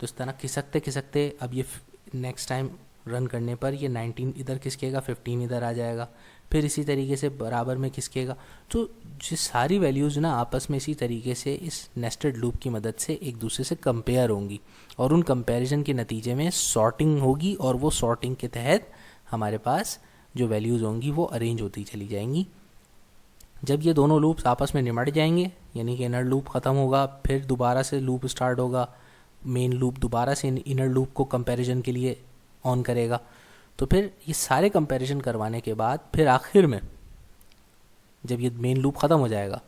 तो इस तरह खिसकते खिसकते अब ये नेक्स्ट टाइम रन करने पर ये 19 इधर खिसकेगा, 15 इधर आ जाएगा, फिर इसी तरीके से बराबर में खिसकेगा। तो ये सारी वैल्यूज़ ना आपस में इसी तरीके से इस नेस्टेड लूप की मदद से एक दूसरे से कंपेयर होंगी, और उन कंपैरिजन के नतीजे में सॉर्टिंग होगी, और वो सॉर्टिंग के तहत हमारे पास जो वैल्यूज़ होंगी वो अरेंज होती चली जाएंगी। जब ये दोनों लूप्स आपस में निमट जाएंगे, यानी कि इनर लूप ख़त्म होगा, फिर दोबारा से लूप स्टार्ट होगा, मेन लूप दोबारा से इनर लूप को कंपैरिजन के लिए ऑन करेगा, तो फिर ये सारे कंपैरिजन करवाने के बाद फिर आखिर में जब ये मेन लूप ख़त्म हो जाएगा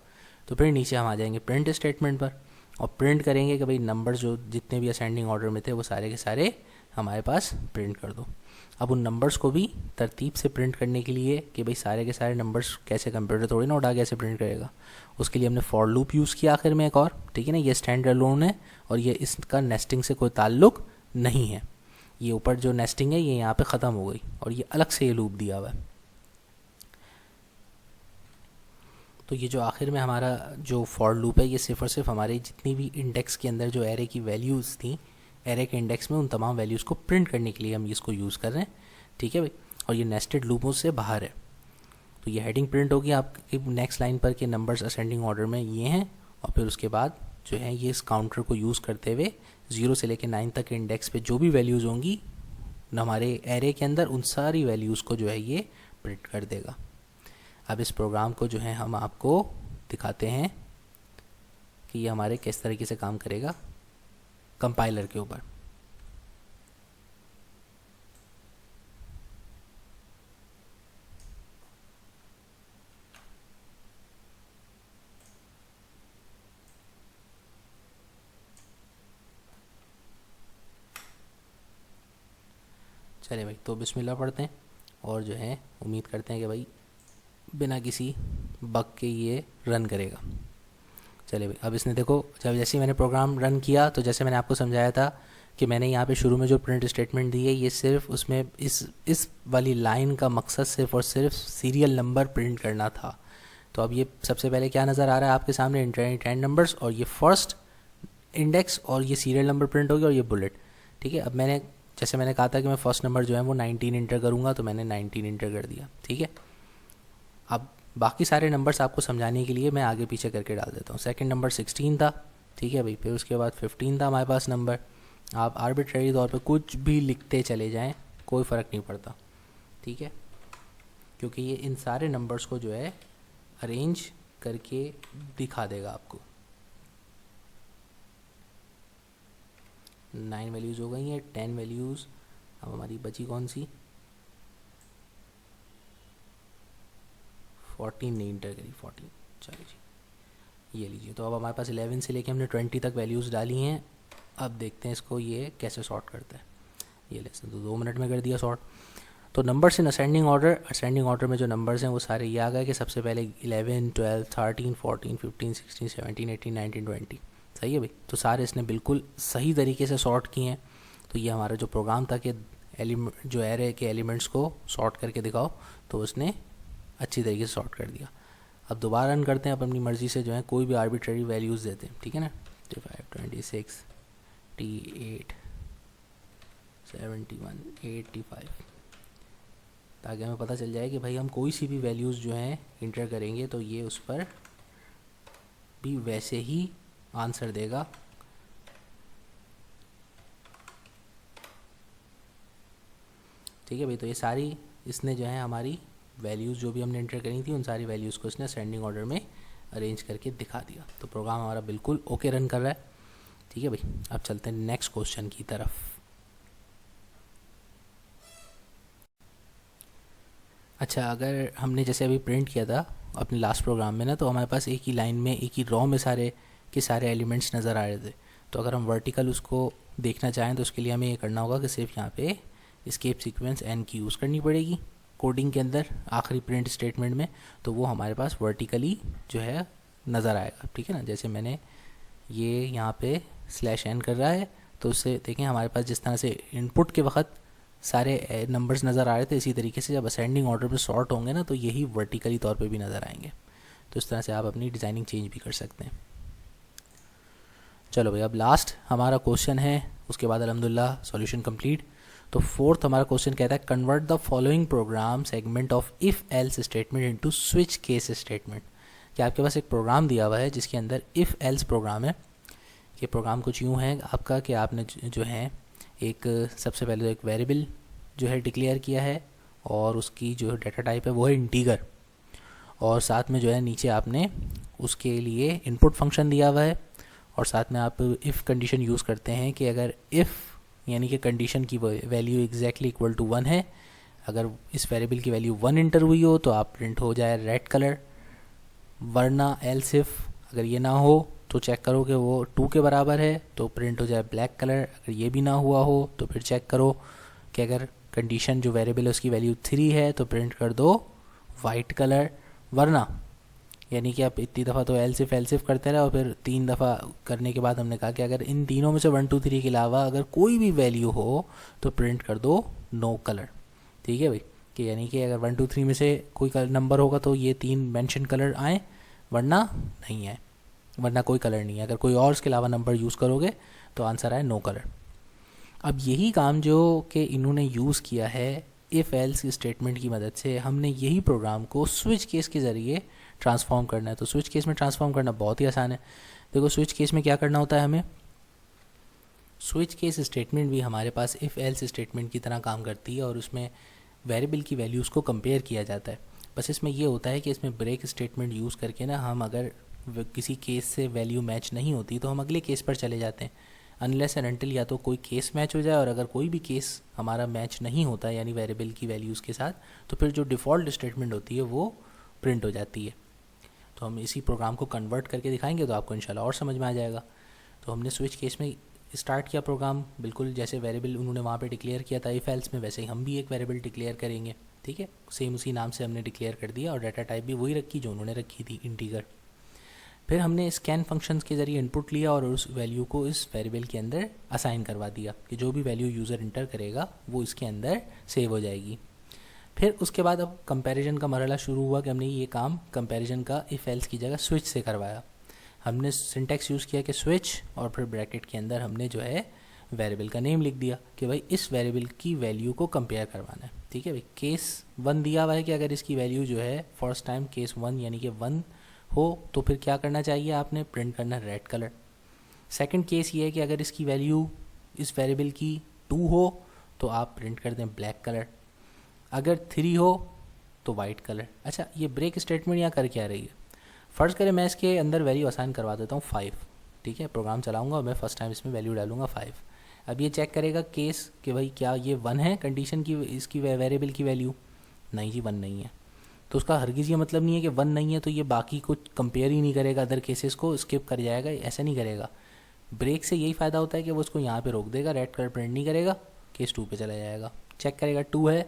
तो फिर नीचे हम आ जाएंगे प्रिंट स्टेटमेंट पर, और प्रिंट करेंगे कि भाई नंबर्स जो जितने भी असेंडिंग ऑर्डर में थे वो सारे के सारे हमारे पास प्रिंट कर दो। अब उन नंबर्स को भी तरतीब से प्रिंट करने के लिए कि भाई सारे के सारे नंबर्स कैसे कंप्यूटर थोड़ी ना उठा कैसे प्रिंट करेगा, उसके लिए हमने फॉर लूप यूज़ किया आखिर में एक और, ठीक है ना। ये स्टैंड अलोन है और ये इसका नेस्टिंग से कोई ताल्लुक़ नहीं है, ये ऊपर जो नेस्टिंग है ये यहाँ पे ख़त्म हो गई और ये अलग से ये लूप दिया हुआ है। तो ये जो आखिर में हमारा जो फॉर लूप है ये सिर्फ और सिर्फ हमारे जितनी भी इंडेक्स के अंदर जो एरे की वैल्यूज़ थी, एरे के इंडेक्स में उन तमाम वैल्यूज़ को प्रिंट करने के लिए हम इसको यूज़ कर रहे हैं, ठीक है भाई। और ये नेस्टेड लूपों से बाहर है, तो ये हेडिंग प्रिंट होगी आपकी नेक्स्ट लाइन पर के नंबर्स असेंडिंग ऑर्डर में ये हैं, और फिर उसके बाद जो है ये इस काउंटर को यूज़ करते हुए 0 से लेकर 9 तक के इंडेक्स पे जो भी वैल्यूज़ होंगी हमारे एरे के अंदर उन सारी वैल्यूज़ को जो है ये प्रिंट कर देगा। अब इस प्रोग्राम को जो है हम आपको दिखाते हैं कि ये हमारे किस तरीके से काम करेगा कंपाइलर के ऊपर। चलिए भाई, तो बिस्मिल्लाह पढ़ते हैं और जो है उम्मीद करते हैं कि भाई बिना किसी बग के ये रन करेगा। चलिए भाई, अब इसने देखो जब जैसे ही मैंने प्रोग्राम रन किया तो जैसे मैंने आपको समझाया था कि मैंने यहाँ पे शुरू में जो प्रिंट स्टेटमेंट दी है ये सिर्फ उसमें इस वाली लाइन का मकसद सिर्फ और सिर्फ सीरियल नंबर प्रिंट करना था। तो अब ये सबसे पहले क्या नज़र आ रहा है आपके सामने, इंटर नंबर्स, और ये फर्स्ट इंडेक्स और ये सीरियल नंबर प्रिंट हो गया और ये बुलेट, ठीक है। अब मैंने जैसे मैंने कहा था कि मैं फर्स्ट नंबर जो है वो 19 इंटर करूँगा, तो मैंने 19 इंटर कर दिया, ठीक है। अब बाकी सारे नंबर्स आपको समझाने के लिए मैं आगे पीछे करके डाल देता हूँ। सेकंड नंबर 16 था, ठीक है भाई, फिर उसके बाद 15 था हमारे पास नंबर। आप आर्बिट्रेरी तौर पे कुछ भी लिखते चले जाएं, कोई फ़र्क नहीं पड़ता, ठीक है, क्योंकि ये इन सारे नंबर्स को जो है अरेंज करके दिखा देगा आपको। 9 वैल्यूज़ हो गई हैं, 10 वैल्यूज़। अब हमारी बची कौन सी, 14 नहीं इंटर करी, 14, चलिए जी ये लीजिए। तो अब हमारे पास 11 से लेके हमने 20 तक वैल्यूज़ डाली हैं। अब देखते हैं इसको ये कैसे सॉर्ट करता है। ये लेसन तो 2 मिनट में कर दिया सॉर्ट। तो नंबर्स इन असेंडिंग ऑर्डर में जो नंबर्स हैं वो सारे ये आ गए कि सबसे पहले 11, 12, 13, 14, 15, 16, 17, 18, 19, 20। सही है भाई। तो सारे इसने बिल्कुल सही तरीके से सॉर्ट किए हैं। तो ये हमारा जो प्रोग्राम था कि एलिमेंट जो एरे के एलिमेंट्स को सॉर्ट करके दिखाओ, तो उसने अच्छी तरीके से सॉर्ट कर दिया। अब दोबारा रन करते हैं, आप अपनी मर्ज़ी से जो है कोई भी आर्बिट्रेरी वैल्यूज़ देते हैं, ठीक है ना। 25, 26, T8, 71, 85, ताकि हमें पता चल जाए कि भाई हम कोई सी भी वैल्यूज़ जो हैं इंटर करेंगे तो ये उस पर भी वैसे ही आंसर देगा। ठीक है भाई। तो ये सारी इसने जो है हमारी वैल्यूज़ जो भी हमने इंटर करी थी उन सारी वैल्यूज़ को इसने असेंडिंग ऑर्डर में अरेंज करके दिखा दिया। तो प्रोग्राम हमारा बिल्कुल ओके रन कर रहा है। ठीक है भाई। अब चलते हैं नेक्स्ट क्वेश्चन की तरफ। अच्छा, अगर हमने जैसे अभी प्रिंट किया था अपने लास्ट प्रोग्राम में ना, तो हमारे पास एक ही लाइन में एक ही रॉ में सारे के सारे एलिमेंट्स नज़र आ रहे थे। तो अगर हम वर्टिकल उसको देखना चाहें तो उसके लिए हमें ये करना होगा कि सिर्फ यहाँ पे एस्केप सीक्वेंस एन की यूज़ करनी पड़ेगी कोडिंग के अंदर आखिरी प्रिंट स्टेटमेंट में। तो वो हमारे पास वर्टिकली जो है नज़र आएगा। ठीक है ना। जैसे मैंने ये यहाँ पे /n कर रहा है, तो उससे देखें हमारे पास जिस तरह से इनपुट के वक्त सारे नंबर्स नज़र आ रहे थे, इसी तरीके से जब असेंडिंग ऑर्डर में सॉर्ट होंगे ना तो यही वर्टिकली तौर पे भी नज़र आएंगे। तो इस तरह से आप अपनी डिज़ाइनिंग चेंज भी कर सकते हैं। चलो भाई, अब लास्ट हमारा क्वेश्चन है, उसके बाद अल्हम्दुलिल्लाह सॉल्यूशन कंप्लीट। तो फोर्थ हमारा क्वेश्चन कहता है convert the following program segment of if else statement into switch case statement. कि आपके पास एक प्रोग्राम दिया हुआ है जिसके अंदर इफ़ एल्स प्रोग्राम है। कि प्रोग्राम कुछ यूँ है आपका कि आपने जो है एक सबसे पहले तो एक वेरिएबल जो है डिक्लेयर किया है और उसकी जो डाटा टाइप है वो है इंटीगर, और साथ में जो है नीचे आपने उसके लिए इनपुट फंक्शन दिया हुआ है, और साथ में आप इफ़ कंडीशन यूज़ करते हैं कि अगर इफ़ यानी कि कंडीशन की वैल्यू एग्जैक्टली इक्वल टू 1 है, अगर इस वेरिएबल की वैल्यू 1 इंटर हुई हो तो आप प्रिंट हो जाए रेड कलर, वरना एल्स इफ़ अगर ये ना हो तो चेक करो कि वो 2 के बराबर है तो प्रिंट हो जाए ब्लैक कलर। अगर ये भी ना हुआ हो तो फिर चेक करो कि अगर कंडीशन जो वेरिएबल है उसकी वैल्यू 3 है तो प्रिंट कर दो वाइट कलर, वरना यानी कि आप इतनी दफ़ा तो एल्स इफ़ करते रहे और फिर 3 दफ़ा करने के बाद हमने कहा कि अगर इन तीनों में से 1, 2, 3 के अलावा अगर कोई भी वैल्यू हो तो प्रिंट कर दो नो कलर। ठीक है भाई। कि यानी कि अगर 1, 2, 3 में से कोई नंबर होगा तो ये 3 मेंशन कलर आए, वरना नहीं आए, वरना कोई कलर नहीं है। अगर कोई और इसके अलावा नंबर यूज़ करोगे तो आंसर आए नो कलर। अब यही काम जो कि इन्होंने यूज़ किया है इफ़ एल्स स्टेटमेंट की मदद से, हमने यही प्रोग्राम को स्विच केस के ज़रिए ट्रांसफॉर्म करना है। तो स्विच केस में ट्रांसफॉर्म करना बहुत ही आसान है। देखो स्विच केस में क्या करना होता है हमें, स्विच केस स्टेटमेंट भी हमारे पास इफ़ एल्स स्टेटमेंट की तरह काम करती है और उसमें वेरिएबल की वैल्यूज़ को कंपेयर किया जाता है। बस इसमें ये होता है कि इसमें ब्रेक स्टेटमेंट यूज़ करके ना हम अगर किसी केस से वैल्यू मैच नहीं होती तो हम अगले केस पर चले जाते हैं, अनलेस एंड अनटिल या तो कोई केस मैच हो जाए, और अगर कोई भी केस हमारा मैच नहीं होता यानी वेरिएबल की वैल्यूज़ के साथ, तो फिर जो डिफ़ॉल्ट स्टेटमेंट होती है वो प्रिंट हो जाती है। तो हम इसी प्रोग्राम को कन्वर्ट करके दिखाएंगे तो आपको इंशाल्लाह और समझ में आ जाएगा। तो हमने स्विच केस में स्टार्ट किया प्रोग्राम, बिल्कुल जैसे वेरिएबल उन्होंने वहाँ पे डिक्लेयर किया था इफ़ एल्स में, वैसे ही हम भी एक वेरिएबल डिक्लेयर करेंगे। ठीक है, सेम उसी नाम से हमने डिक्लेयर कर दिया और डाटा टाइप भी वही रखी जो उन्होंने रखी थी, इंटीगर। फिर हमने स्कैन फंक्शंस के ज़रिए इनपुट लिया और उस वैल्यू को इस वेरिएबल के अंदर असाइन करवा दिया कि जो भी वैल्यू यूज़र इंटर करेगा वो इसके अंदर सेव हो जाएगी। फिर उसके बाद अब कंपैरिजन का मरहला शुरू हुआ कि हमने ये काम कंपैरिजन का इफ़ एल्स की जगह स्विच से करवाया। हमने सिंटैक्स यूज़ किया कि स्विच, और फिर ब्रैकेट के अंदर हमने जो है वेरिएबल का नेम लिख दिया कि भाई इस वेरिएबल की वैल्यू को कंपेयर करवाना है। ठीक है भाई। केस 1 दिया हुआ है कि अगर इसकी वैल्यू जो है फर्स्ट टाइम केस 1 यानी कि 1 हो तो फिर क्या करना चाहिए, आपने प्रिंट करना रेड कलर। सेकंड केस ये है कि अगर इसकी वैल्यू इस वेरिएबल की 2 हो तो आप प्रिंट कर दें ब्लैक कलर, अगर 3 हो तो वाइट कलर। अच्छा, ये ब्रेक स्टेटमेंट यहाँ कर क्या रही है, फ़र्ज़ करें मैं इसके अंदर वैल्यू असाइन करवा देता हूँ 5। ठीक है, प्रोग्राम चलाऊँगा और मैं फ़र्स्ट टाइम इसमें वैल्यू डालूँगा 5। अब ये चेक करेगा केस कि भाई क्या ये 1 है कंडीशन की, इसकी वेरिएबल की वैल्यू, नहीं जी 1 नहीं है। तो उसका हरगिज़ ये मतलब नहीं है कि 1 नहीं है तो ये बाकी को कंपेयर ही नहीं करेगा, अदर केसेस को स्किप कर जाएगा, ऐसा नहीं करेगा। ब्रेक से यही फ़ायदा होता है कि वो उसको यहाँ पे रोक देगा, रेड कलर प्रिंट नहीं करेगा, केस 2 पे चला जाएगा, चेक करेगा 2 है,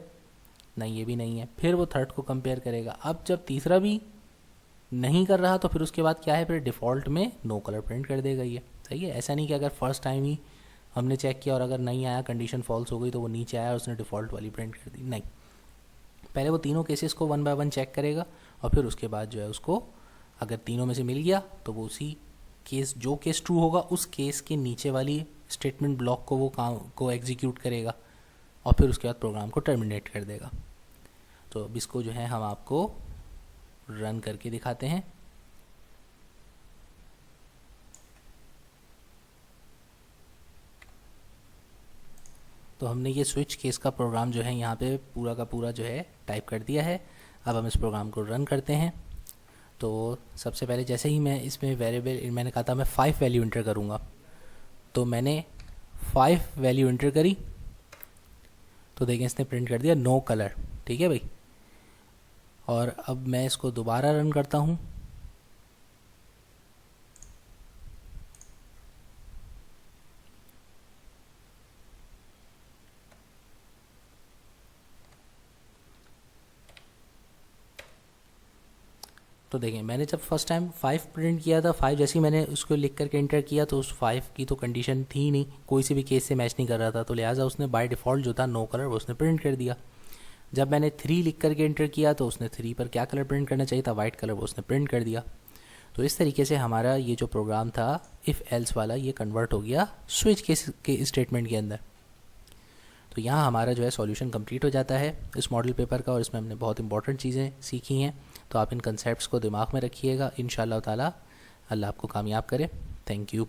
नहीं ये भी नहीं है, फिर वो थर्ड को कंपेयर करेगा। अब जब तीसरा भी नहीं कर रहा तो फिर उसके बाद क्या है, फिर डिफ़ॉल्ट में नो कलर प्रिंट कर देगा ये। सही है, ऐसा नहीं कि अगर फर्स्ट टाइम ही हमने चेक किया और अगर नहीं आया, कंडीशन फॉल्स हो गई, तो वो नीचे आया और उसने डिफ़ॉल्ट वाली प्रिंट कर दी। नहीं, पहले वो तीनों केसेस को वन बाय वन चेक करेगा और फिर उसके बाद जो है उसको अगर तीनों में से मिल गया तो वो उसी केस, जो केस ट्रू होगा उस केस के नीचे वाली स्टेटमेंट ब्लॉक को वो काम को एग्जीक्यूट करेगा और फिर उसके बाद प्रोग्राम को टर्मिनेट कर देगा। तो अब इसको जो है हम आपको रन करके दिखाते हैं। तो हमने ये स्विच केस का प्रोग्राम जो है यहाँ पे पूरा का पूरा जो है टाइप कर दिया है। अब हम इस प्रोग्राम को रन करते हैं। तो सबसे पहले जैसे ही मैं इसमें वेरिएबल, मैंने कहा था मैं 5 वैल्यू इंटर करूँगा, तो मैंने 5 वैल्यू इंटर करी तो देखें इसने प्रिंट कर दिया नो कलर। ठीक है भाई, और अब मैं इसको दोबारा रन करता हूँ। तो देखें मैंने जब फर्स्ट टाइम 5 प्रिंट किया था, 5 जैसे ही मैंने उसको लिख करके इंटर किया तो उस 5 की तो कंडीशन थी नहीं, कोई सी भी केस से मैच नहीं कर रहा था, तो लिहाजा उसने बाय डिफ़ॉल्ट जो था नो कलर वो उसने प्रिंट कर दिया। जब मैंने 3 लिख करके इंटर किया तो उसने 3 पर क्या कलर प्रिंट करना चाहिए था, वाइट कलर, वो उसने प्रिंट कर दिया। तो इस तरीके से हमारा ये जो प्रोग्राम था इफ़ एल्स वाला, ये कन्वर्ट हो गया स्विच केस के स्टेटमेंट के अंदर। तो यहाँ हमारा जो है सॉल्यूशन कंप्लीट हो जाता है इस मॉडल पेपर का, और इसमें हमने बहुत इंपॉर्टेंट चीज़ें सीखी हैं। तो आप इन कंसेप्ट्स को दिमाग में रखिएगा। इंशाअल्लाह ताला अल्लाह आपको कामयाब करे। Thank you.